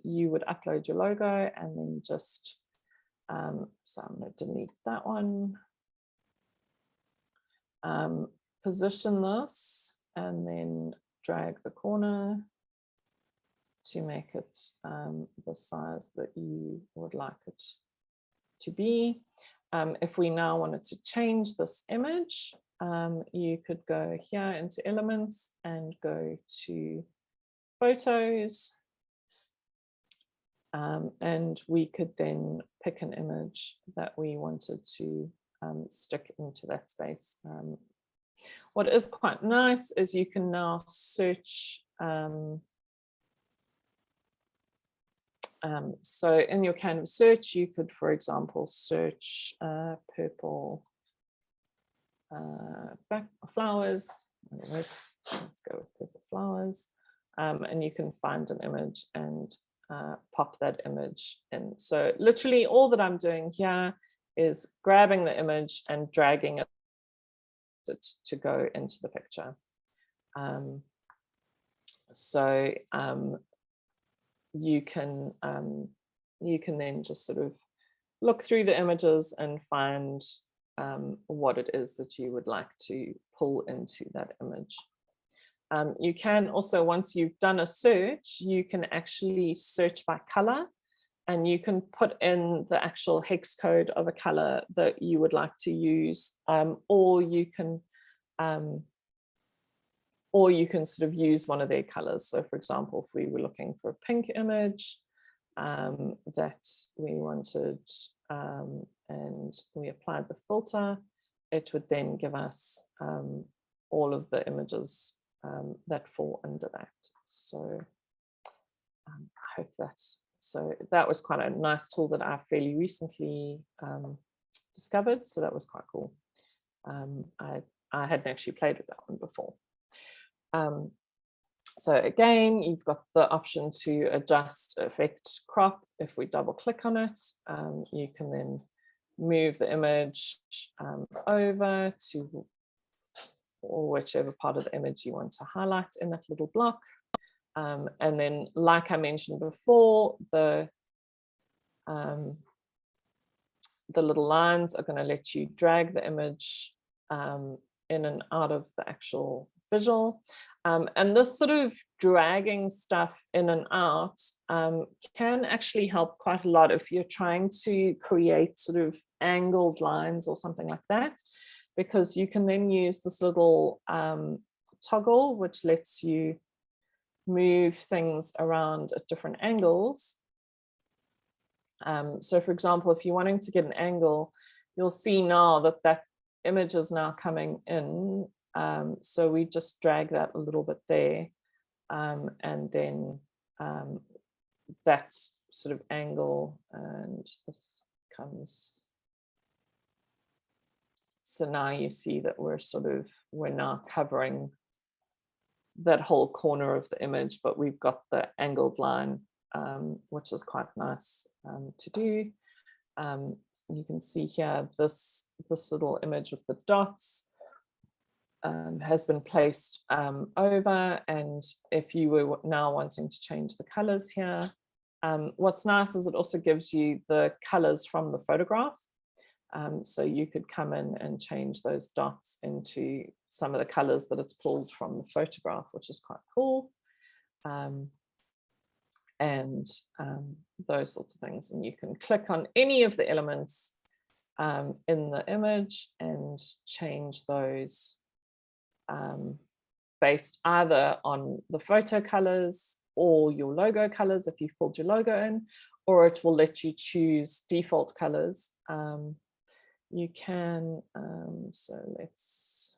S2: you would upload your logo and then just, so I'm going to delete that one. Position this and then drag the corner to make it the size that you would like it to be. If we now wanted to change this image, you could go here into elements and go to photos. And we could then pick an image that we wanted to stick into that space. What is quite nice is you can now search. So in your Canva search, you could, for example, search purple back flowers. Let's go with purple flowers. And you can find an image and pop that image in. So literally all that I'm doing here is grabbing the image and dragging it to go into the picture. You can then just sort of look through the images and find what it is that you would like to pull into that image. You can also, once you've done a search, you can actually search by color, and you can put in the actual hex code of a color that you would like to use, or you can sort of use one of their colors. So for example, if we were looking for a pink image that we wanted, and we applied the filter, it would then give us all of the images that fall under that. So I hope that's, so that was quite a nice tool that I fairly recently discovered. So that was quite cool. I hadn't actually played with that one before. So again, you've got the option to adjust effect crop. If we double click on it, you can then move the image over to or whichever part of the image you want to highlight in that little block. And then, like I mentioned before, the little lines are going to let you drag the image in and out of the actual visual. And this sort of dragging stuff in and out can actually help quite a lot if you're trying to create sort of angled lines or something like that, because you can then use this little toggle which lets you move things around at different angles. So for example, if you're wanting to get an angle, you'll see now that that image is now coming in. So we just drag that a little bit there, and then that sort of angle, and this comes. So now you see that we're now covering that whole corner of the image, but we've got the angled line, which is quite nice to do. You can see here this little image with the dots has been placed over, and if you were now wanting to change the colors here, what's nice is it also gives you the colors from the photograph. So you could come in and change those dots into some of the colors that it's pulled from the photograph, which is quite cool. And those sorts of things. And you can click on any of the elements in the image and change those based either on the photo colors or your logo colors if you've pulled your logo in, or it will let you choose default colors. You can, so let's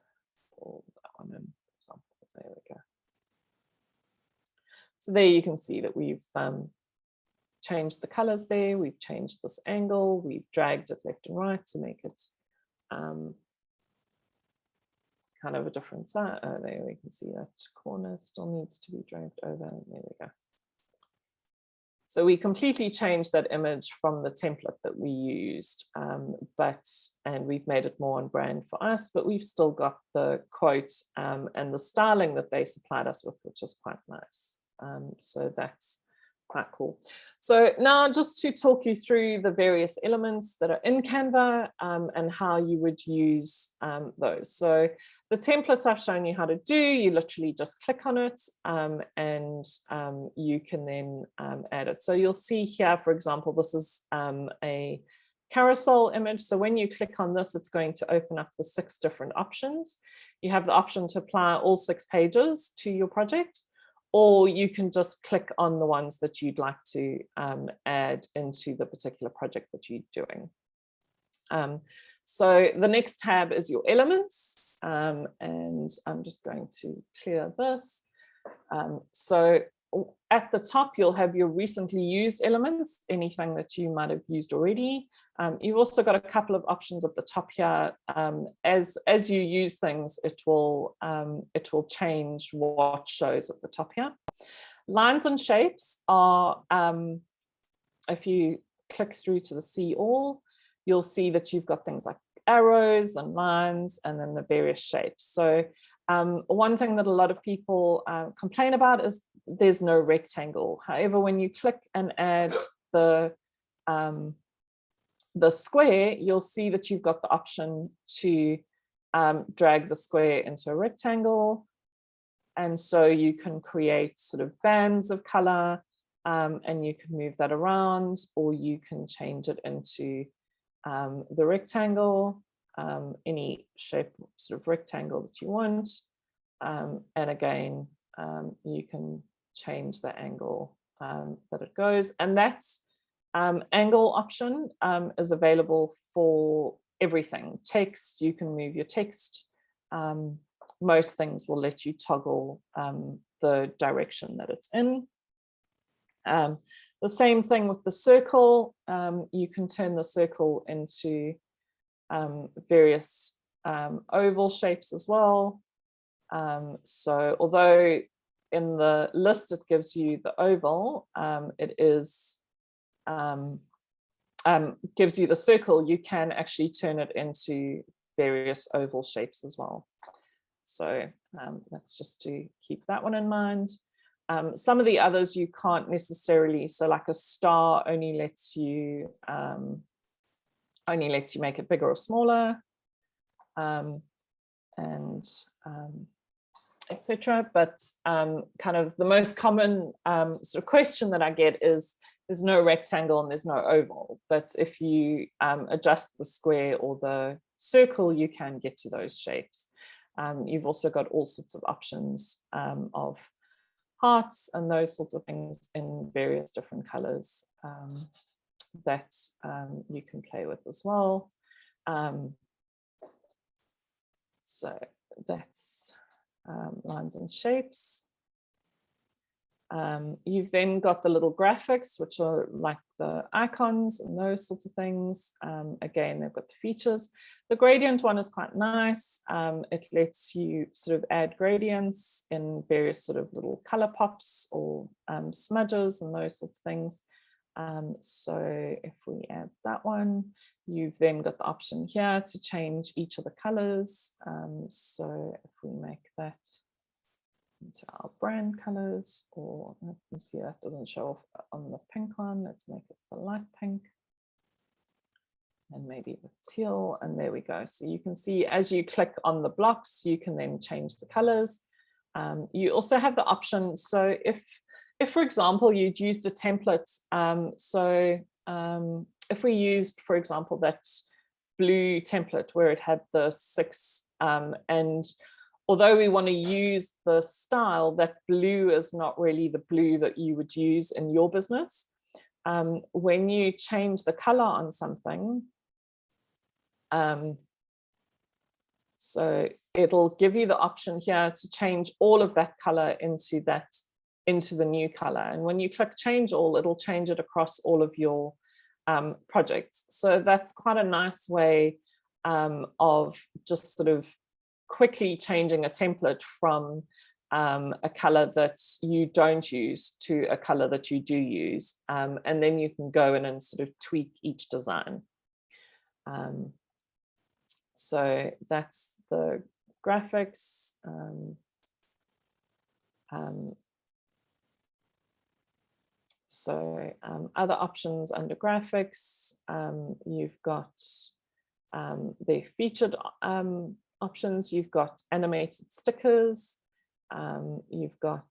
S2: pull that one in, for example. There we go. So there you can see that we've changed the colors there, we've changed this angle, we've dragged it left and right to make it kind of a different side. Oh, there we can see that corner still needs to be dragged over. There we go. So we completely changed that image from the template that we used, and we've made it more on brand for us, but we've still got the quote and the styling that they supplied us with, which is quite nice. So that's quite cool. So now just to talk you through the various elements that are in Canva and how you would use those. So the templates I've shown you how to do, you literally just click on it and you can then add it. So you'll see here, for example, this is a carousel image. So when you click on this, it's going to open up the 6 different options. You have the option to apply all 6 pages to your project, or you can just click on the ones that you'd like to add into the particular project that you're doing. So the next tab is your elements, and I'm just going to clear this. So at the top, you'll have your recently used elements, anything that you might have used already. You've also got a couple of options at the top here. As you use things, it will change what shows at the top here. Lines and shapes are, if you click through to the see all, you'll see that you've got things like arrows and lines and then the various shapes. So one thing that a lot of people complain about is there's no rectangle. However, when you click and add the the square, you'll see that you've got the option to drag the square into a rectangle. And so you can create sort of bands of color, and you can move that around, or you can change it into the rectangle, any shape, sort of rectangle that you want. And again, you can change the angle that it goes. And that angle option is available for everything. Text, you can move your text. Most things will let you toggle the direction that it's in. The same thing with the circle. You can turn the circle into various oval shapes as well. So although in the list it gives you the oval, it is gives you the circle, you can actually turn it into various oval shapes as well. So that's just to keep that one in mind. Some of the others you can't necessarily, so like a star only lets you make it bigger or smaller, and etc. But kind of the most common sort of question that I get is, there's no rectangle and there's no oval, but if you adjust the square or the circle, you can get to those shapes. You've also got all sorts of options of hearts and those sorts of things in various different colors that you can play with as well. So that's lines and shapes. You've then got the little graphics, which are like the icons and those sorts of things. Again, they've got the features. The gradient one is quite nice. It lets you sort of add gradients in various sort of little color pops or smudges and those sorts of things. So if we add that one, you've then got the option here to change each of the colors. So if we make that into our brand colors, or you can see that doesn't show off on the pink one, let's make it the light pink and maybe the teal, and there we go. So you can see as you click on the blocks, you can then change the colors. You also have the option, so if for example you'd used a template, if we used, for example, that blue template where it had the 6 and although we want to use the style, that blue is not really the blue that you would use in your business. When you change the color on something, so it'll give you the option here to change all of that color into the new color. And when you click change all, it'll change it across all of your projects. So that's quite a nice way of just sort of quickly changing a template from a color that you don't use to a color that you do use, and then you can go in and sort of tweak each design. So that's the graphics. Other options under graphics, you've got the featured options, you've got animated stickers, you've got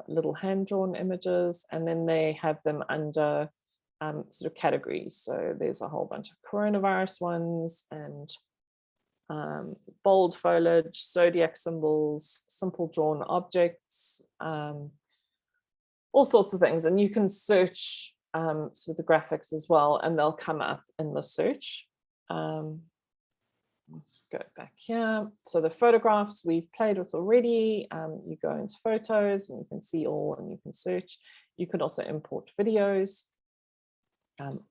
S2: little hand-drawn images, and then they have them under sort of categories. So there's a whole bunch of coronavirus ones, and bold foliage, zodiac symbols, simple drawn objects, all sorts of things. And you can search sort of the graphics as well, and they'll come up in the search. Let's go back here. So the photographs we've played with already. You go into photos and you can see all, and you can search. You can also import videos,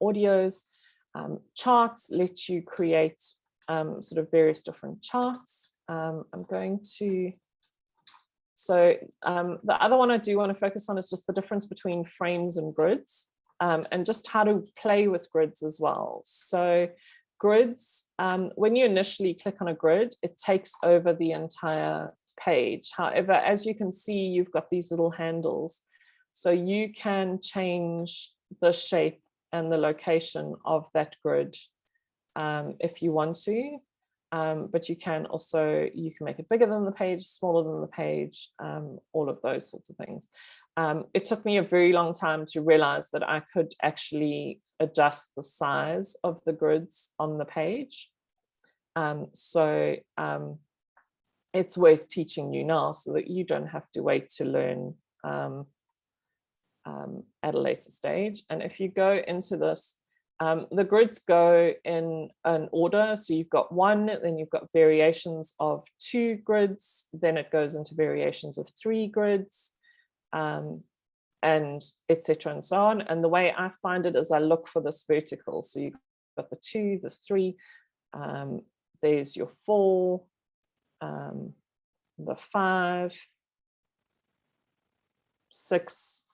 S2: audios. Charts let you create sort of various different charts. I'm going to, so the other one I do want to focus on is just the difference between frames and grids, and just how to play with grids as well. So grids, when you initially click on a grid, it takes over the entire page. However, as you can see, you've got these little handles. So you can change the shape and the location of that grid if you want to. But you can make it bigger than the page, smaller than the page, all of those sorts of things. It took me a very long time to realize that I could actually adjust the size of the grids on the page. It's worth teaching you now so that you don't have to wait to learn at a later stage. And if you go into this, the grids go in an order. So you've got 1, then you've got variations of 2 grids, then it goes into variations of 3 grids, and etc. and so on. And the way I find it is I look for this vertical. So you've got the 2, the 3, there's your 4, the 5, 6.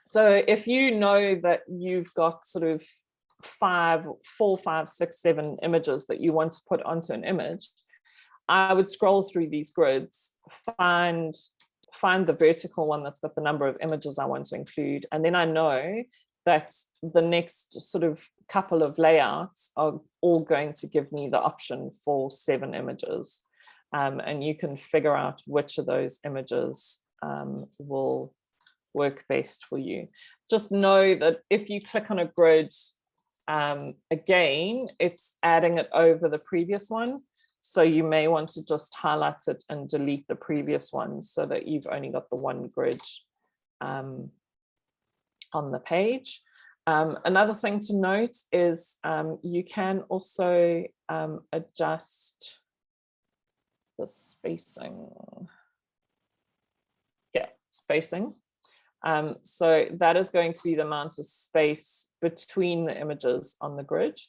S2: So if you know that you've got sort of 4, 5, 6, 7 images that you want to put onto an image, I would scroll through these grids, find the vertical one that's got the number of images I want to include, and then I know that the next sort of couple of layouts are all going to give me the option for 7 images, and you can figure out which of those images will work best for you. Just know that if you click on a grid again, it's adding it over the previous one. So you may want to just highlight it and delete the previous one so that you've only got the 1 grid on the page. Another thing to note is you can also adjust the spacing. Yeah, spacing. So that is going to be the amount of space between the images on the grid.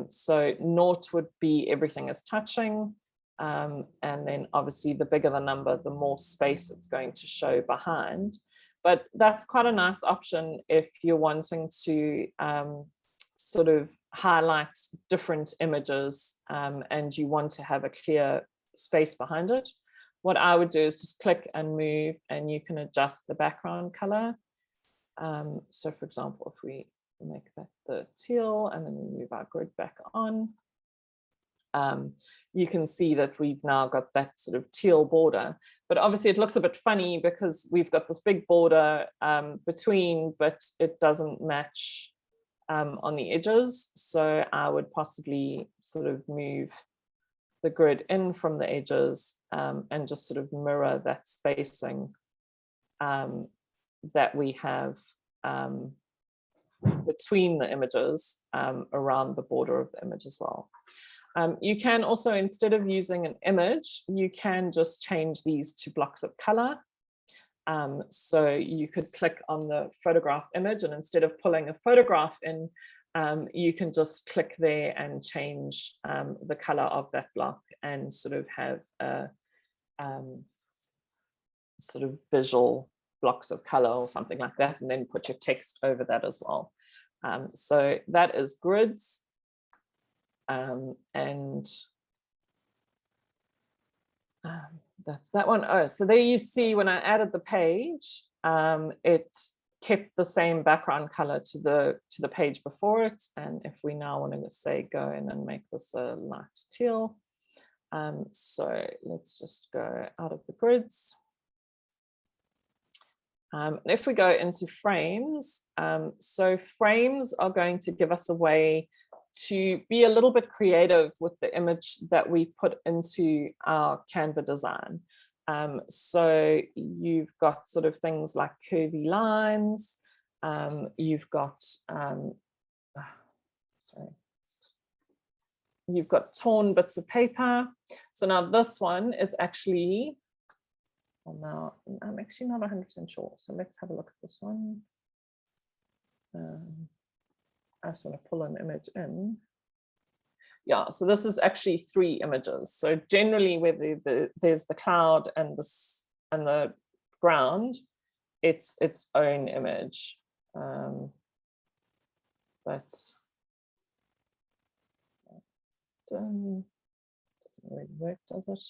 S2: So 0 would be everything is touching. And then obviously the bigger the number, the more space it's going to show behind. But that's quite a nice option if you're wanting to sort of highlight different images and you want to have a clear space behind it. What I would do is just click and move, and you can adjust the background color. So for example, if we make that the teal and then we move our grid back on, you can see that we've now got that sort of teal border. But obviously it looks a bit funny because we've got this big border between, but it doesn't match on the edges. So I would possibly sort of move the grid in from the edges and just sort of mirror that spacing that we have between the images around the border of the image as well. You can also, instead of using an image, you can just change these to blocks of color. So you could click on the photograph image, and instead of pulling a photograph in, you can just click there and change the color of that block and sort of have a sort of visual blocks of color or something like that, and then put your text over that as well. So that is grids. That's that one. Oh, so there you see when I added the page, it kept the same background color to the page before it. And if we now want to say go in and make this a light teal, so let's just go out of the grids. If we go into frames, so frames are going to give us a way to be a little bit creative with the image that we put into our Canva design. So you've got sort of things like curvy lines, you've got you've got torn bits of paper. So now this one is actually, well, now I'm actually not 100% sure. So let's have a look at this one. I just want to pull an image in. Yeah, so this is actually 3 images. So generally where there's the cloud and the ground, it's its own image. But doesn't really work, does it?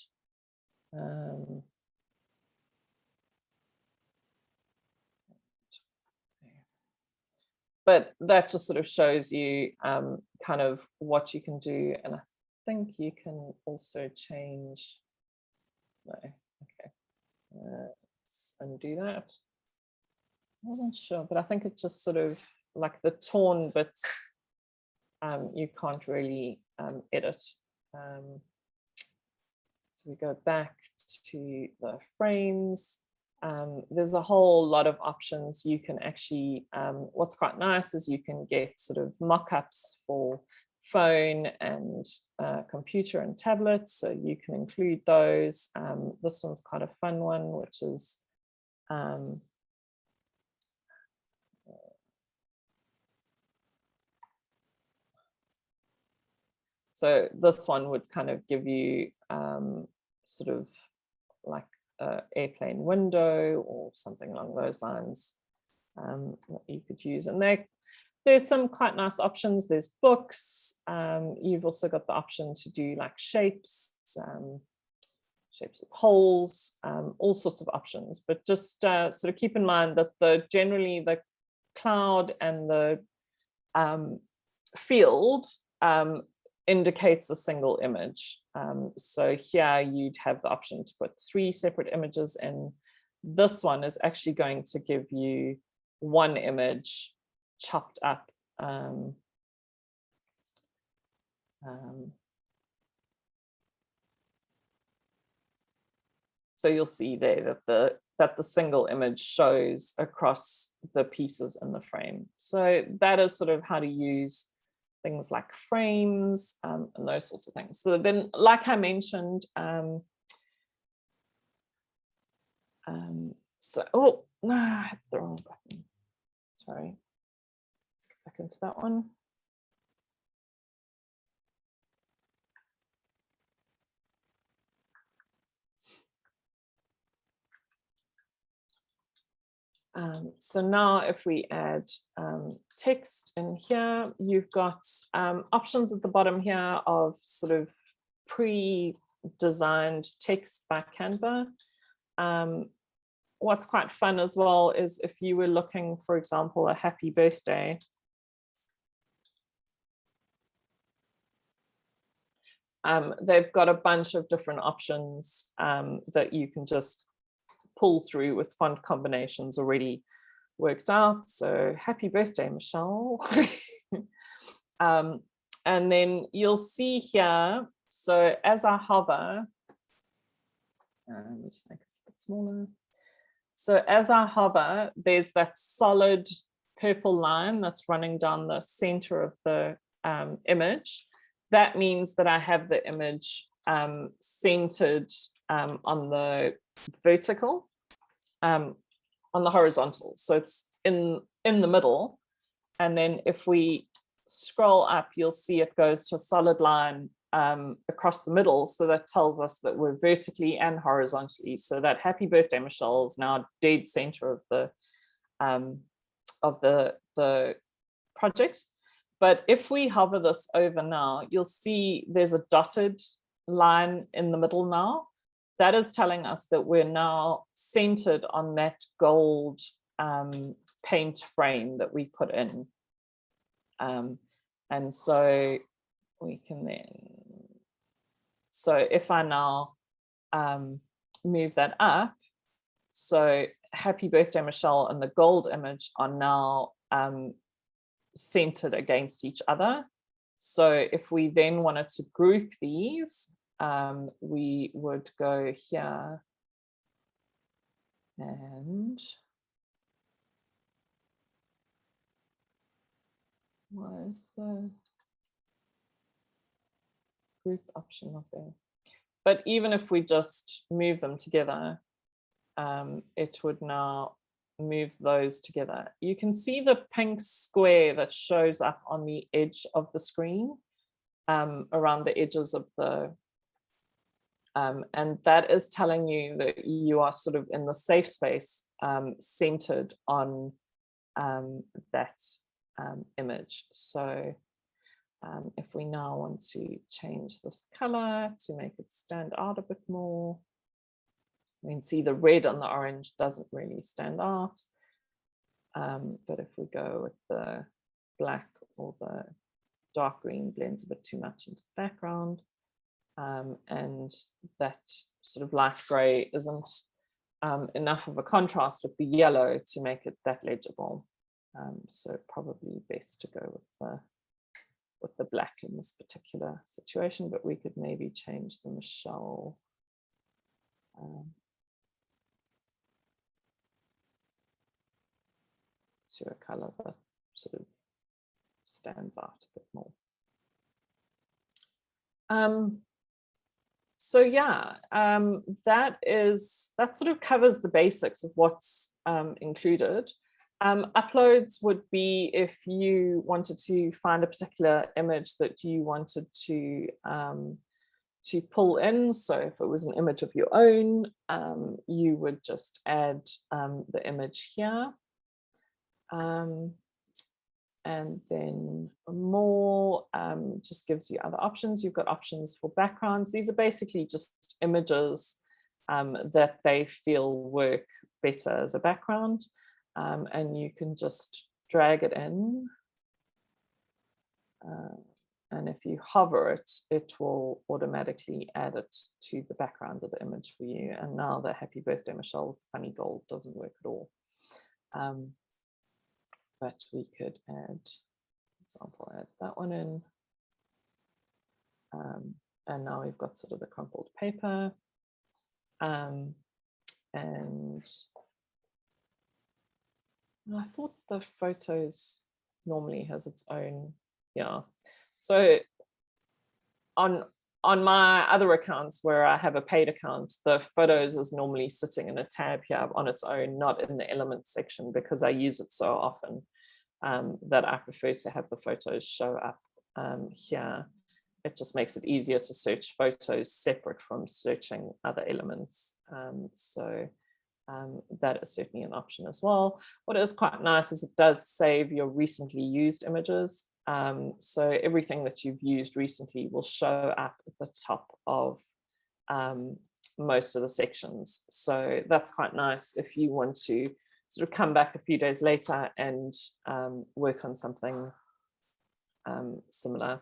S2: but that just sort of shows you kind of what you can do. And I think you can also change, no, okay, let's undo that. I wasn't sure, but I think it's just sort of like the torn bits, you can't really edit. So we go back to the frames. There's a whole lot of options you can actually, what's quite nice is you can get sort of mock-ups for phone and computer and tablet, so you can include those. This one's quite a fun one, which is so this one would kind of give you sort of like an airplane window or something along those lines that you could use. And there's some quite nice options. There's books. You've also got the option to do like shapes, shapes of holes, all sorts of options. But just sort of keep in mind that generally the cloud and the field indicates a single image. So here you'd have the option to put 3 separate images in. This one is actually going to give you one image chopped up. So you'll see there that the single image shows across the pieces in the frame. So that is sort of how to use things like frames and those sorts of things. So then, like I mentioned, oh no, I hit the wrong button. Sorry. Let's get back into that one. So now if we add text in here, you've got options at the bottom here of sort of pre-designed text by Canva. What's quite fun as well is if you were looking, for example, a happy birthday. They've got a bunch of different options that you can just pull through with font combinations already worked out. So happy birthday, Michelle. And then you'll see here, so as I hover, let me just make this a bit smaller. So as I hover, there's that solid purple line that's running down the center of the image. That means that I have the image centered on the vertical, on the horizontal. So it's in the middle. And then if we scroll up, you'll see it goes to a solid line across the middle. So that tells us that we're vertically and horizontally. So that happy birthday, Michelle, is now dead center of the project. But if we hover this over now, you'll see there's a dotted line in the middle now. That is telling us that we're now centered on that gold paint frame that we put in. And so we can then, so if I now move that up, so happy birthday, Michelle, and the gold image are now centered against each other. So if we then wanted to group these, we would go here and where's the group option up there? But even if we just move them together, it would now move those together. You can see the pink square that shows up on the edge of the screen, around the edges of the and that is telling you that you are sort of in the safe space, centered on that image. So if we now want to change this color to make it stand out a bit more, you can see the red and the orange doesn't really stand out. But if we go with the black or the dark green blends a bit too much into the background. And that sort of light gray isn't enough of a contrast with the yellow to make it that legible. So probably best to go with the black in this particular situation, but we could maybe change the Michelle to a color that sort of stands out a bit more. So yeah, that sort of covers the basics of what's included. Uploads would be if you wanted to find a particular image that you wanted to pull in. So if it was an image of your own, you would just add the image here. And then more just gives you other options. You've got options for backgrounds. These are basically just images that they feel work better as a background. And you can just drag it in. And if you hover it, it will automatically add it to the background of the image for you. And now the Happy Birthday Michelle with funny gold doesn't work at all. But we could add, for example, add that one in. And now we've got sort of the crumpled paper. And I thought the photos normally has its own, yeah. So on my other accounts where I have a paid account, the photos is normally sitting in a tab here on its own, not in the elements section, because I use it so often that I prefer to have the photos show up here. It just makes it easier to search photos separate from searching other elements. That is certainly an option as well. What is quite nice is it does save your recently used images. So everything that you've used recently will show up at the top of most of the sections. So that's quite nice if you want to sort of come back a few days later and work on something similar.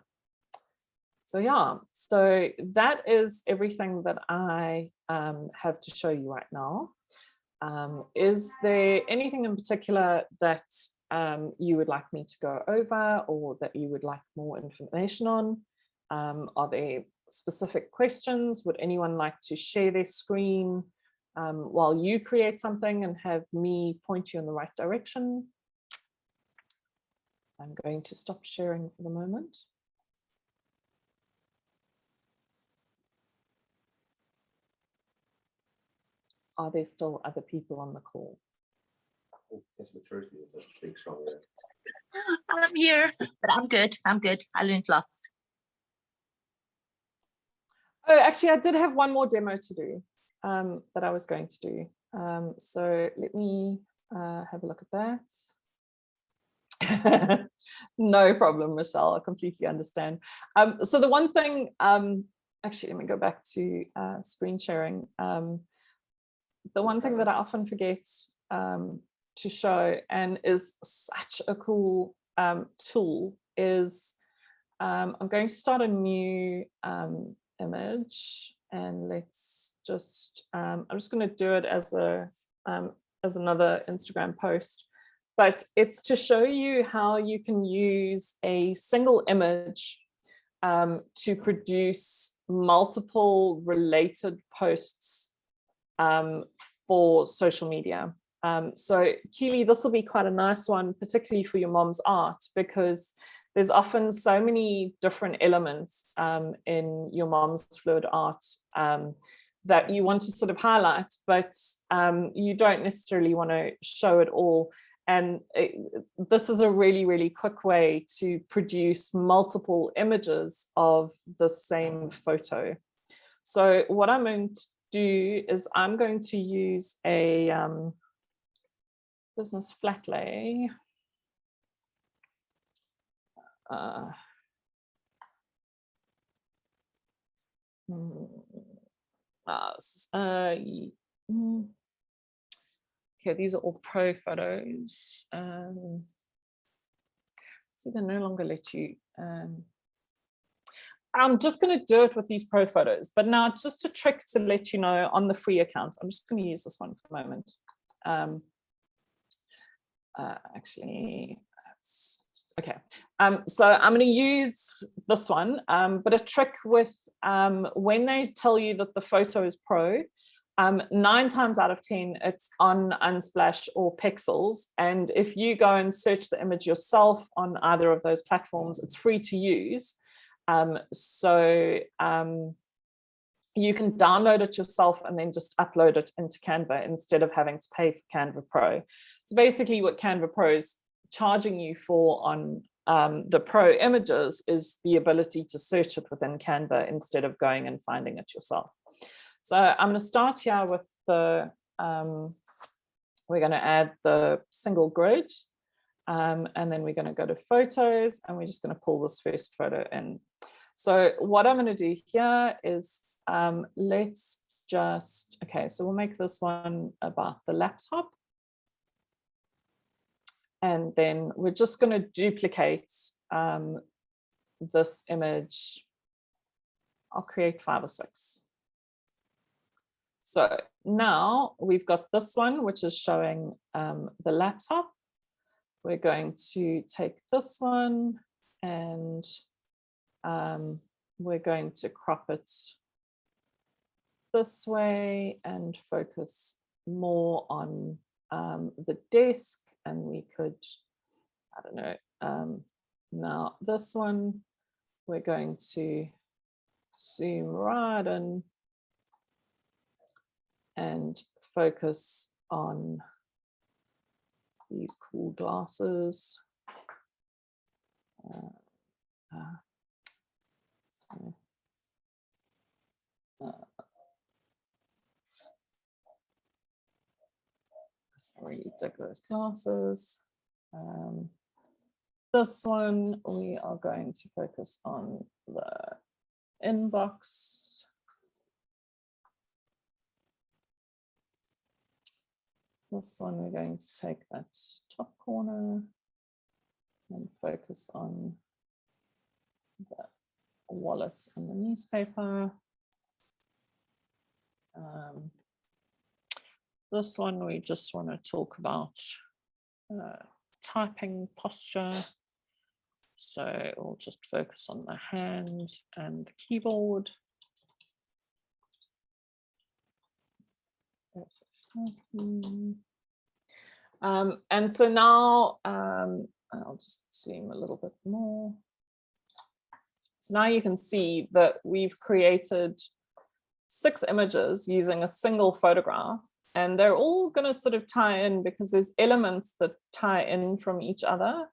S2: So yeah, so that is everything that I have to show you right now. Is there anything in particular that you would like me to go over or that you would like more information on? Are there specific questions? Would anyone like to share their screen while you create something and have me point you in the right direction? I'm going to stop sharing for the moment. Are there still other people on the call?
S5: I'm here, but I'm good. I'm good. I learned lots.
S2: Oh, actually, I did have one more demo to do that I was going to do. So let me have a look at that. No problem, Michelle. I completely understand. So the one thing, actually, let me go back to screen sharing. The one thing that I often forget to show, and is such a cool tool, is I'm going to start a new image, and let's just I'm just going to do it as another Instagram post, but it's to show you how you can use a single image to produce multiple related posts for social media. So Keely, this will be quite a nice one, particularly for your mom's art, because there's often so many different elements in your mom's fluid art that you want to sort of highlight, but you don't necessarily want to show it all. And this is a really, really quick way to produce multiple images of the same photo. So what I'm going to do is I'm going to use a business flat lay. Okay, these are all pro photos. So they no longer let you. I'm just going to do it with these pro photos, but now just a trick to let you know on the free account. I'm just going to use this one for a moment. Actually, okay. So I'm going to use this one, but a trick with when they tell you that the photo is pro, 9 times out of 10, it's on Unsplash or Pixels. And if you go and search the image yourself on either of those platforms, it's free to use. So you can download it yourself and then just upload it into Canva instead of having to pay for Canva Pro. So basically what Canva Pro is charging you for on the Pro images is the ability to search it within Canva instead of going and finding it yourself. So I'm going to start here with the, we're going to add the single grid, and then we're going to go to photos, and we're just going to pull this first photo in. So what I'm going to do here is let's just, okay, so we'll make this one about the laptop. And then we're just going to duplicate this image. I'll create 5 or 6. So now we've got this one, which is showing the laptop. We're going to take this one and we're going to crop it this way and focus more on the desk. And we could, I don't know, now this one, we're going to zoom right in and focus on these cool glasses. I really dig those glasses. This one, we are going to focus on the inbox. This one, we're going to take that top corner and focus on the wallet and the newspaper. This one, we just want to talk about typing posture. So we'll just focus on the hands and the keyboard. And so now I'll just zoom a little bit more. So now you can see that we've created 6 images using a single photograph, and they're all going to sort of tie in because there's elements that tie in from each other,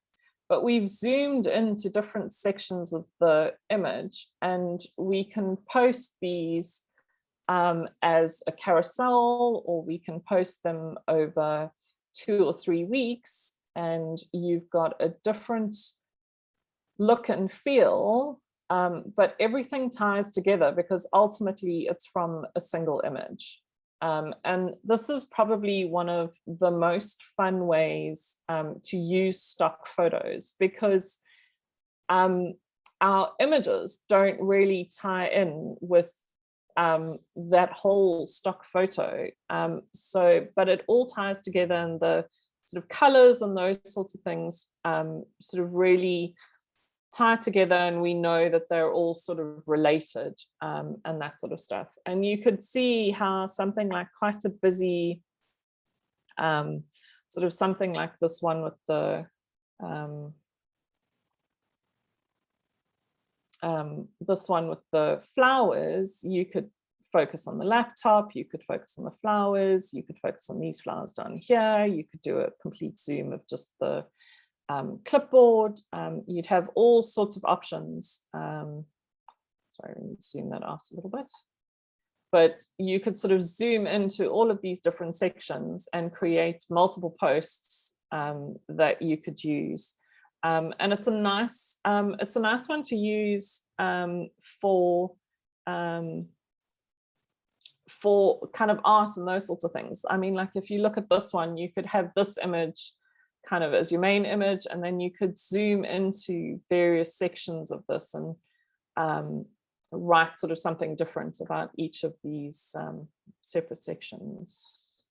S2: but we've zoomed into different sections of the image, and we can post these as a carousel, or we can post them over 2 or 3 weeks, and you've got a different look and feel, but everything ties together because ultimately it's from a single image. And this is probably one of the most fun ways to use stock photos, because our images don't really tie in with that whole stock photo. But it all ties together, and the sort of colors and those sorts of things sort of really tie together, and we know that they're all sort of related and that sort of stuff. And you could see how something like quite a busy, sort of something like this one with the this one with the flowers, you could focus on the laptop, you could focus on the flowers, you could focus on these flowers down here, you could do a complete zoom of just the clipboard. You'd have all sorts of options. Sorry, let me zoom that out a little bit. But you could sort of zoom into all of these different sections and create multiple posts that you could use. And it's a nice one to use for kind of art and those sorts of things. I mean, like if you look at this one, you could have this image kind of as your main image, and then you could zoom into various sections of this and write sort of something different about each of these separate sections.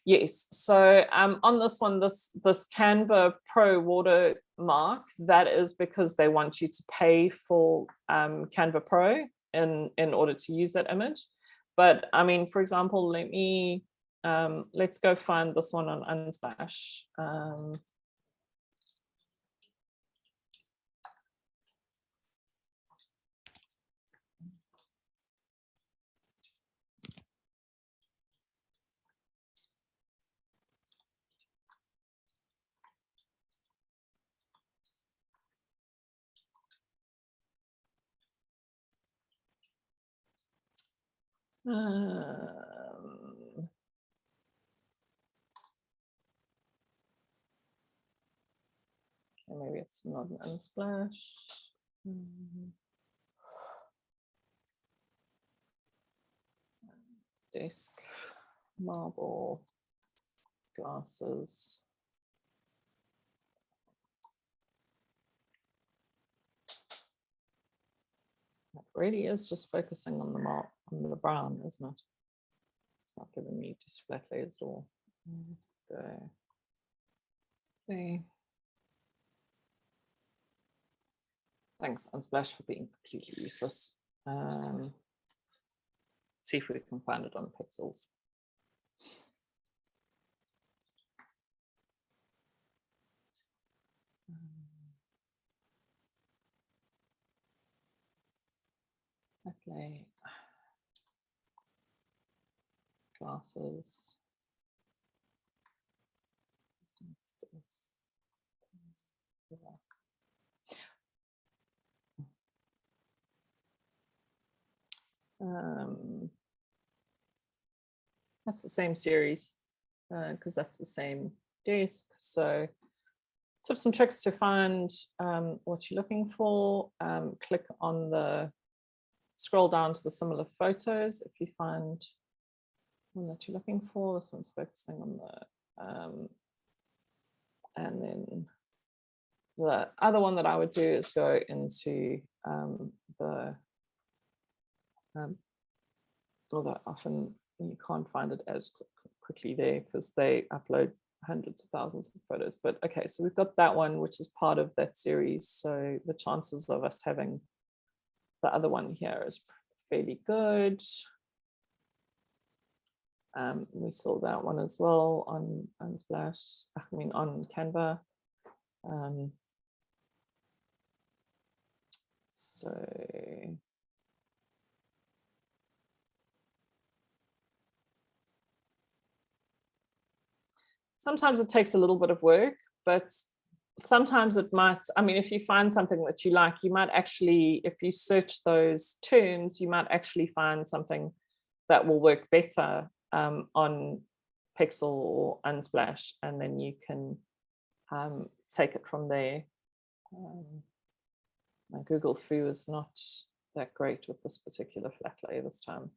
S2: Yes, so on this one, this Canva Pro watermark, that is because they want you to pay for Canva Pro in order to use that image. But I mean, for example, let's go find this one on Unsplash. Okay, maybe it's not an Unsplash. Desk, marble, glasses. It really is just focusing on the brown, isn't it? It's not giving me just flat layers at all. Go. Okay. Thanks, Unsplash, for being completely useless. See if we can find it on Pixels. Okay. Glasses. That's the same series because that's the same desk. So tips and tricks to find what you're looking for. Click on scroll down to the similar photos if you find one that you're looking for. This one's focusing on and then the other one that I would do is go into although often you can't find it as quickly there because they upload hundreds of thousands of photos. But okay, so we've got that one, which is part of that series. So the chances of us having the other one here is fairly good. We saw that one as well on Unsplash, on Canva. So sometimes it takes a little bit of work, but sometimes it might, if you find something that you like, you might actually, if you search those terms, you might actually find something that will work better on Pixel or Unsplash, and then you can take it from there. My Google Foo is not that great with this particular flat lay this time.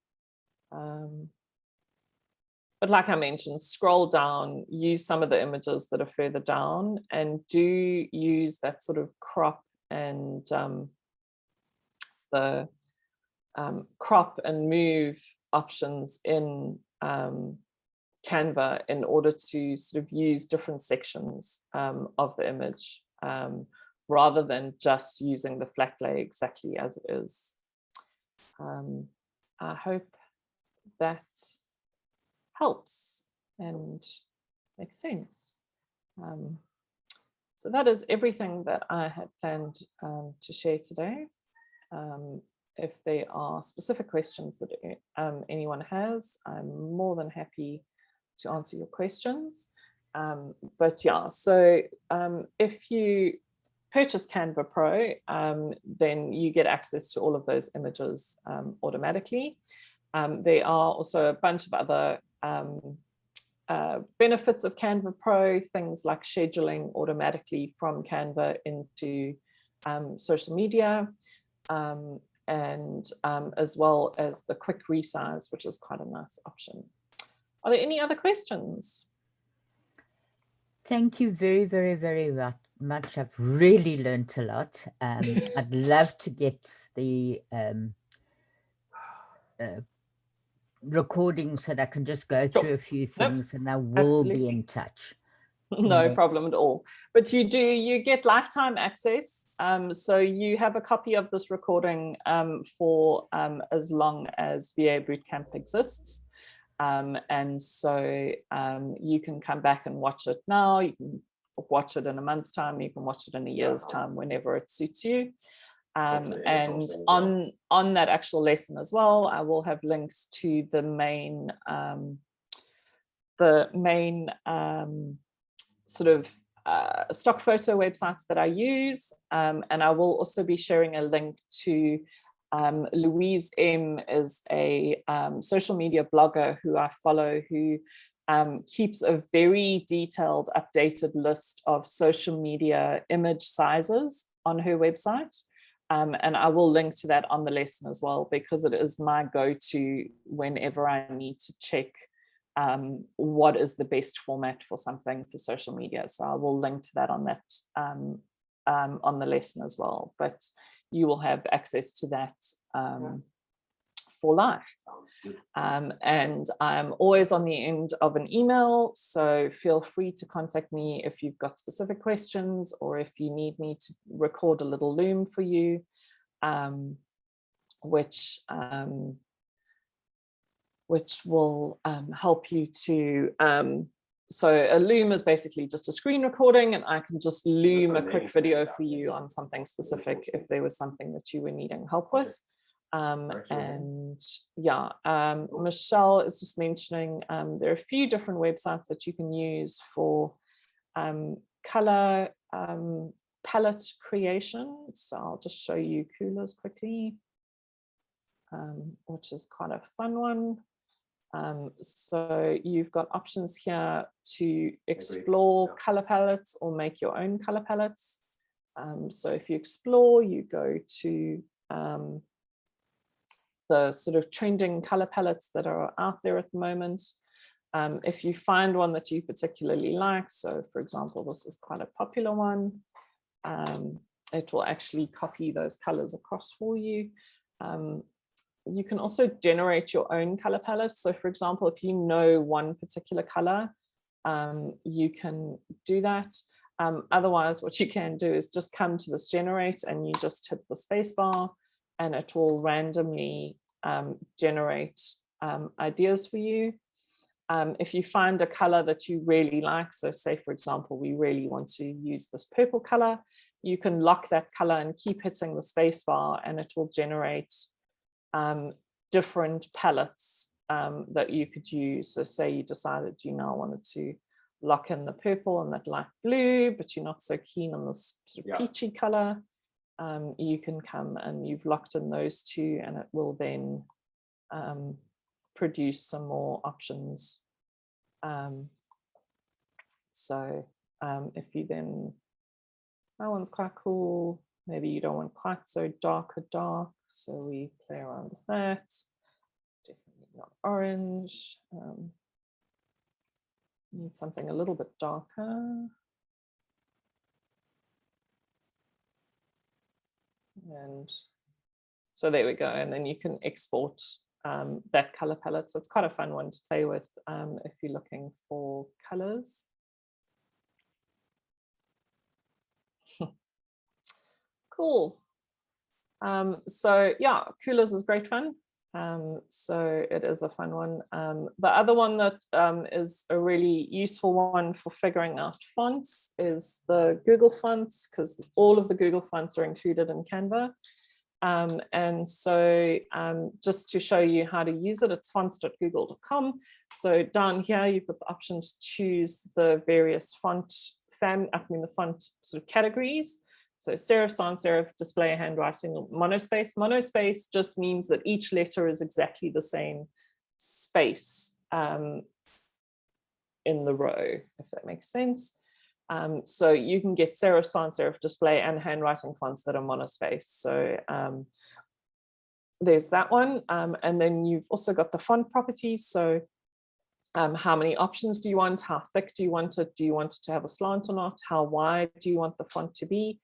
S2: But like I mentioned, scroll down, use some of the images that are further down, and do use that sort of crop and the crop and move options in Canva in order to sort of use different sections of the image rather than just using the flat lay exactly as it is. I hope that helps and makes sense. So that is everything that I had planned to share today. If there are specific questions that anyone has, I'm more than happy to answer your questions. But yeah, so if you purchase Canva Pro, then you get access to all of those images automatically. There are also a bunch of other benefits of Canva Pro, things like scheduling automatically from Canva into social media, and as well as the quick resize, which is quite a nice option. Are there any other questions?
S1: Thank you very, very, very much. I've really learnt a lot. I'd love to get the recording so that I can just go through a few things, and I will be in touch.
S2: No problem at all. But you get lifetime access. So you have a copy of this recording for as long as VA Bootcamp exists. And so you can come back and watch it now. You can watch it in a month's time. You can watch it in a year's time, whenever it suits you. And on that actual lesson as well, I will have links to the main sort of stock photo websites that I use. And I will also be sharing a link to Louise M is a social media blogger who I follow, who keeps a very detailed, updated list of social media image sizes on her website. And I will link to that on the lesson as well, because it is my go-to whenever I need to check what is the best format for something for social media. So I will link to that on that on the lesson as well. But you will have access to that for life. And I'm always on the end of an email, so feel free to contact me if you've got specific questions, or if you need me to record a little loom for you, which will help you to so a loom is basically just a screen recording, and I can just loom a quick video for you on something specific if there was something that you were needing help with. And yeah, Michelle is just mentioning there are a few different websites that you can use for color palette creation. So I'll just show you Coolers quickly, which is quite a fun one. So you've got options here to explore color palettes or make your own color palettes. So if you explore, you go to the sort of trending color palettes that are out there at the moment. If you find one that you particularly like, so for example, this is quite a popular one, it will actually copy those colors across for you. You can also generate your own color palette. So for example, if you know one particular color, you can do that. Otherwise, what you can do is just come to this generate and you just hit the space bar, and it will randomly generate ideas for you. If you find a color that you really like, so say for example, we really want to use this purple color, you can lock that color and keep hitting the space bar, and it will generate different palettes that you could use. So say you decided you now wanted to lock in the purple and that light blue, but you're not so keen on this sort of peachy color, you can come and you've locked in those two, and it will then produce some more options. So if you then, that one's quite cool. Maybe you don't want quite so dark, so we play around with that. Definitely not orange. Need something a little bit darker. And so there we go. And then you can export that color palette. So it's quite a fun one to play with if you're looking for colors. Cool. So yeah, Coolers is great fun. So it is a fun one. The other one that is a really useful one for figuring out fonts is the Google fonts, because all of the Google fonts are included in Canva. And so just to show you how to use it, it's fonts.google.com. So down here, you've got the option to choose the various font the font sort of categories. So serif, sans serif, display, handwriting, monospace. Monospace just means that each letter is exactly the same space in the row, if that makes sense. So you can get serif, sans serif, display, and handwriting fonts that are monospace. So there's that one. And then you've also got the font properties. So How many options do you want? How thick do you want it? Do you want it to have a slant or not? How wide do you want the font to be?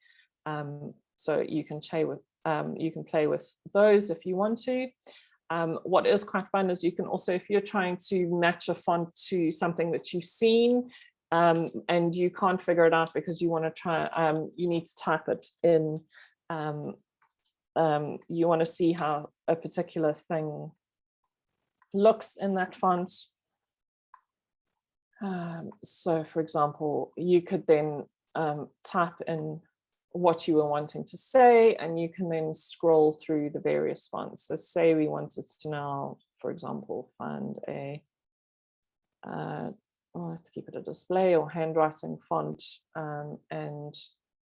S2: So you can play with those if you want to. What is quite fun is you can also, if you're trying to match a font to something that you've seen, and you can't figure it out because you want to try, you need to type it in. You want to see how a particular thing looks in that font. So for example, you could then type in what you were wanting to say, and you can then scroll through the various fonts. So say we wanted to now, for example, find a, let's keep it a display or handwriting font. And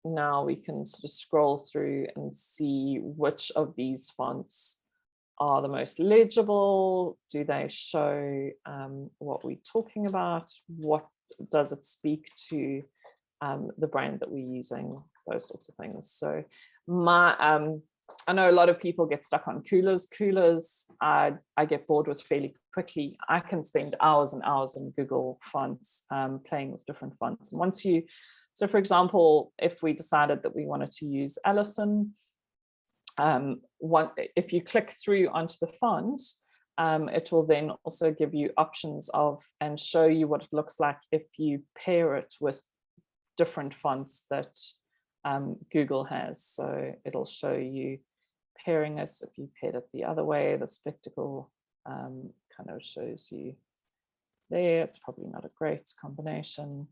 S2: now we can sort of scroll through and see which of these fonts are the most legible. Do they show what we're talking about? What does it speak to the brand that we're using? Those sorts of things. So I know a lot of people get stuck on coolers. I get bored with fairly quickly. I can spend hours and hours in Google fonts, playing with different fonts. And once you, so for example, if we decided that we wanted to use Allison, if you click through onto the font, it will then also give you options of and show you what it looks like if you pair it with different fonts that Google has. So it'll show you pairing it. If you paired it the other way, the spectacle kind of shows you there. It's probably not a great combination.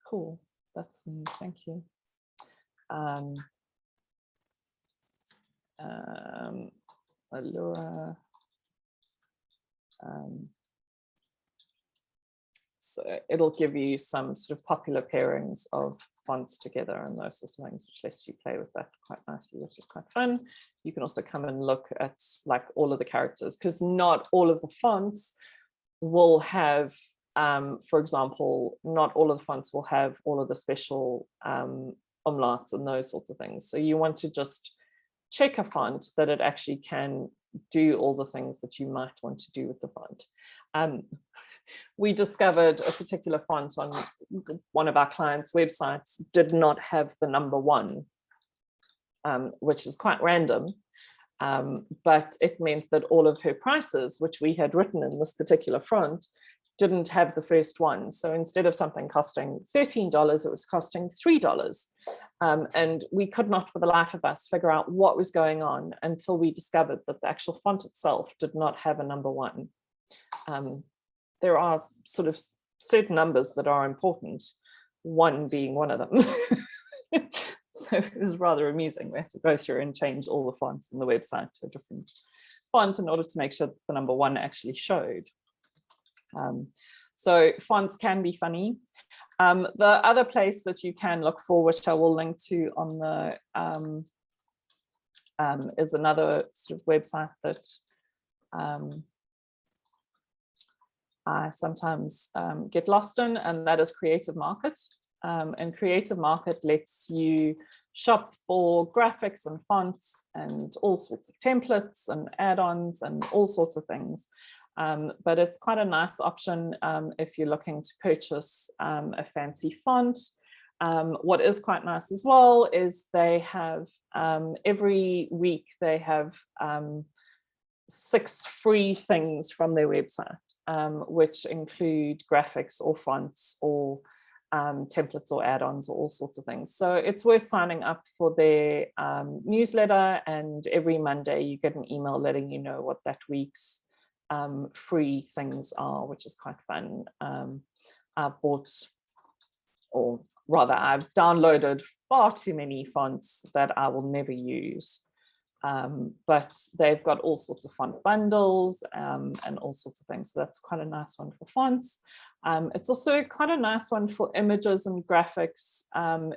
S2: Cool, that's new, thank you. Allura. So it'll give you some sort of popular pairings of fonts together and those sorts of things, which lets you play with that quite nicely, which is quite fun. You can also come and look at like all of the characters, because not all of the fonts will have, for example, not all of the fonts will have all of the special umlauts and those sorts of things. So you want to just check a font that it actually can do all the things that you might want to do with the font. We discovered a particular font on one of our clients' websites did not have the number 1, which is quite random, but it meant that all of her prices, which we had written in this particular font, didn't have the first one. So instead of something costing $13, it was costing $3. And we could not for the life of us figure out what was going on until we discovered that the actual font itself did not have a number 1. There are sort of certain numbers that are important, 1 being one of them. So it was rather amusing. We had to go through and change all the fonts in the website to a different font in order to make sure that the number 1 actually showed. So fonts can be funny. The other place that you can look for, which I will link to on the, is another sort of website that I sometimes get lost in, and that is Creative Market. And Creative Market lets you shop for graphics and fonts and all sorts of templates and add-ons and all sorts of things. But it's quite a nice option if you're looking to purchase a fancy font. What is quite nice as well is they have every week they have 6 free things from their website, which include graphics or fonts or templates or add-ons or all sorts of things. So it's worth signing up for their newsletter, and every Monday you get an email letting you know what that week's free things are, which is quite fun. I've bought, or rather I've downloaded far too many fonts that I will never use, but they've got all sorts of font bundles and all sorts of things. So that's quite a nice one for fonts. It's also quite a nice one for images and graphics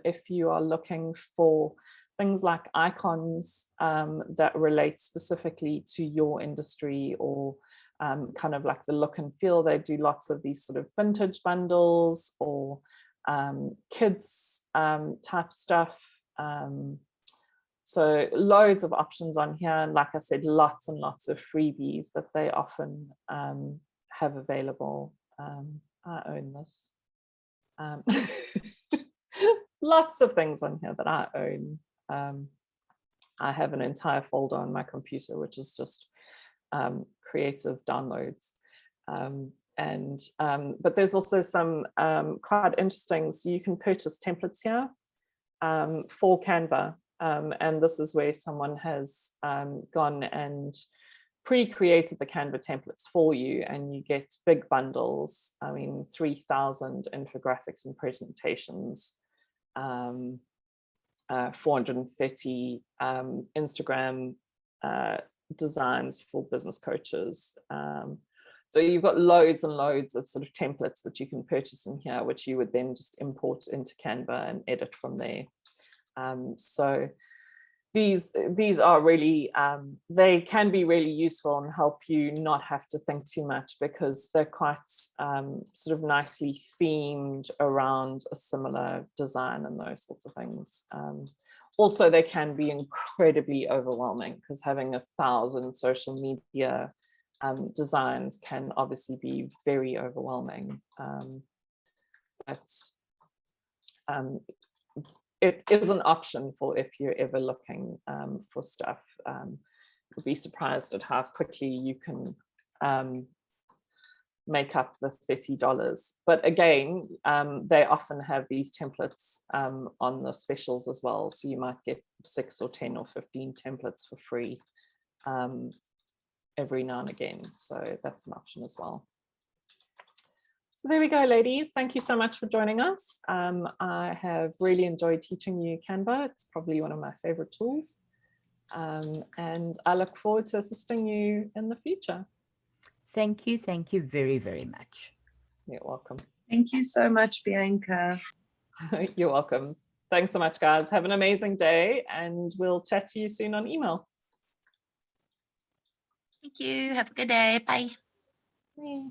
S2: if you are looking for things like icons that relate specifically to your industry, or kind of like the look and feel. They do lots of these sort of vintage bundles or kids type stuff. So loads of options on here. And like I said, lots and lots of freebies that they often have available. I own this. Lots of things on here that I own. I have an entire folder on my computer, which is just creative downloads. But there's also some quite interesting, so you can purchase templates here for Canva. And this is where someone has gone and pre-created the Canva templates for you, and you get big bundles. I mean, 3,000 infographics and presentations, 430 Instagram designs for business coaches. So you've got loads and loads of sort of templates that you can purchase in here, which you would then just import into Canva and edit from there. So these are really, they can be really useful and help you not have to think too much, because they're quite sort of nicely themed around a similar design and those sorts of things. Also, they can be incredibly overwhelming, because having 1,000 social media designs can obviously be very overwhelming. It is an option for if you're ever looking for stuff. You'll be surprised at how quickly you can make up the $30. But again, they often have these templates on the specials as well. So you might get 6 or 10 or 15 templates for free every now and again. So that's an option as well. So there we go, ladies. Thank you so much for joining us. I have really enjoyed teaching you Canva. It's probably one of my favorite tools. And I look forward to assisting you in the future.
S1: Thank you very, very much.
S2: You're welcome.
S4: Thank you so much, Bianca.
S2: You're welcome. Thanks so much, guys. Have an amazing day, and we'll chat to you soon on email.
S5: Thank you. Have a good day. Bye.
S2: Bye.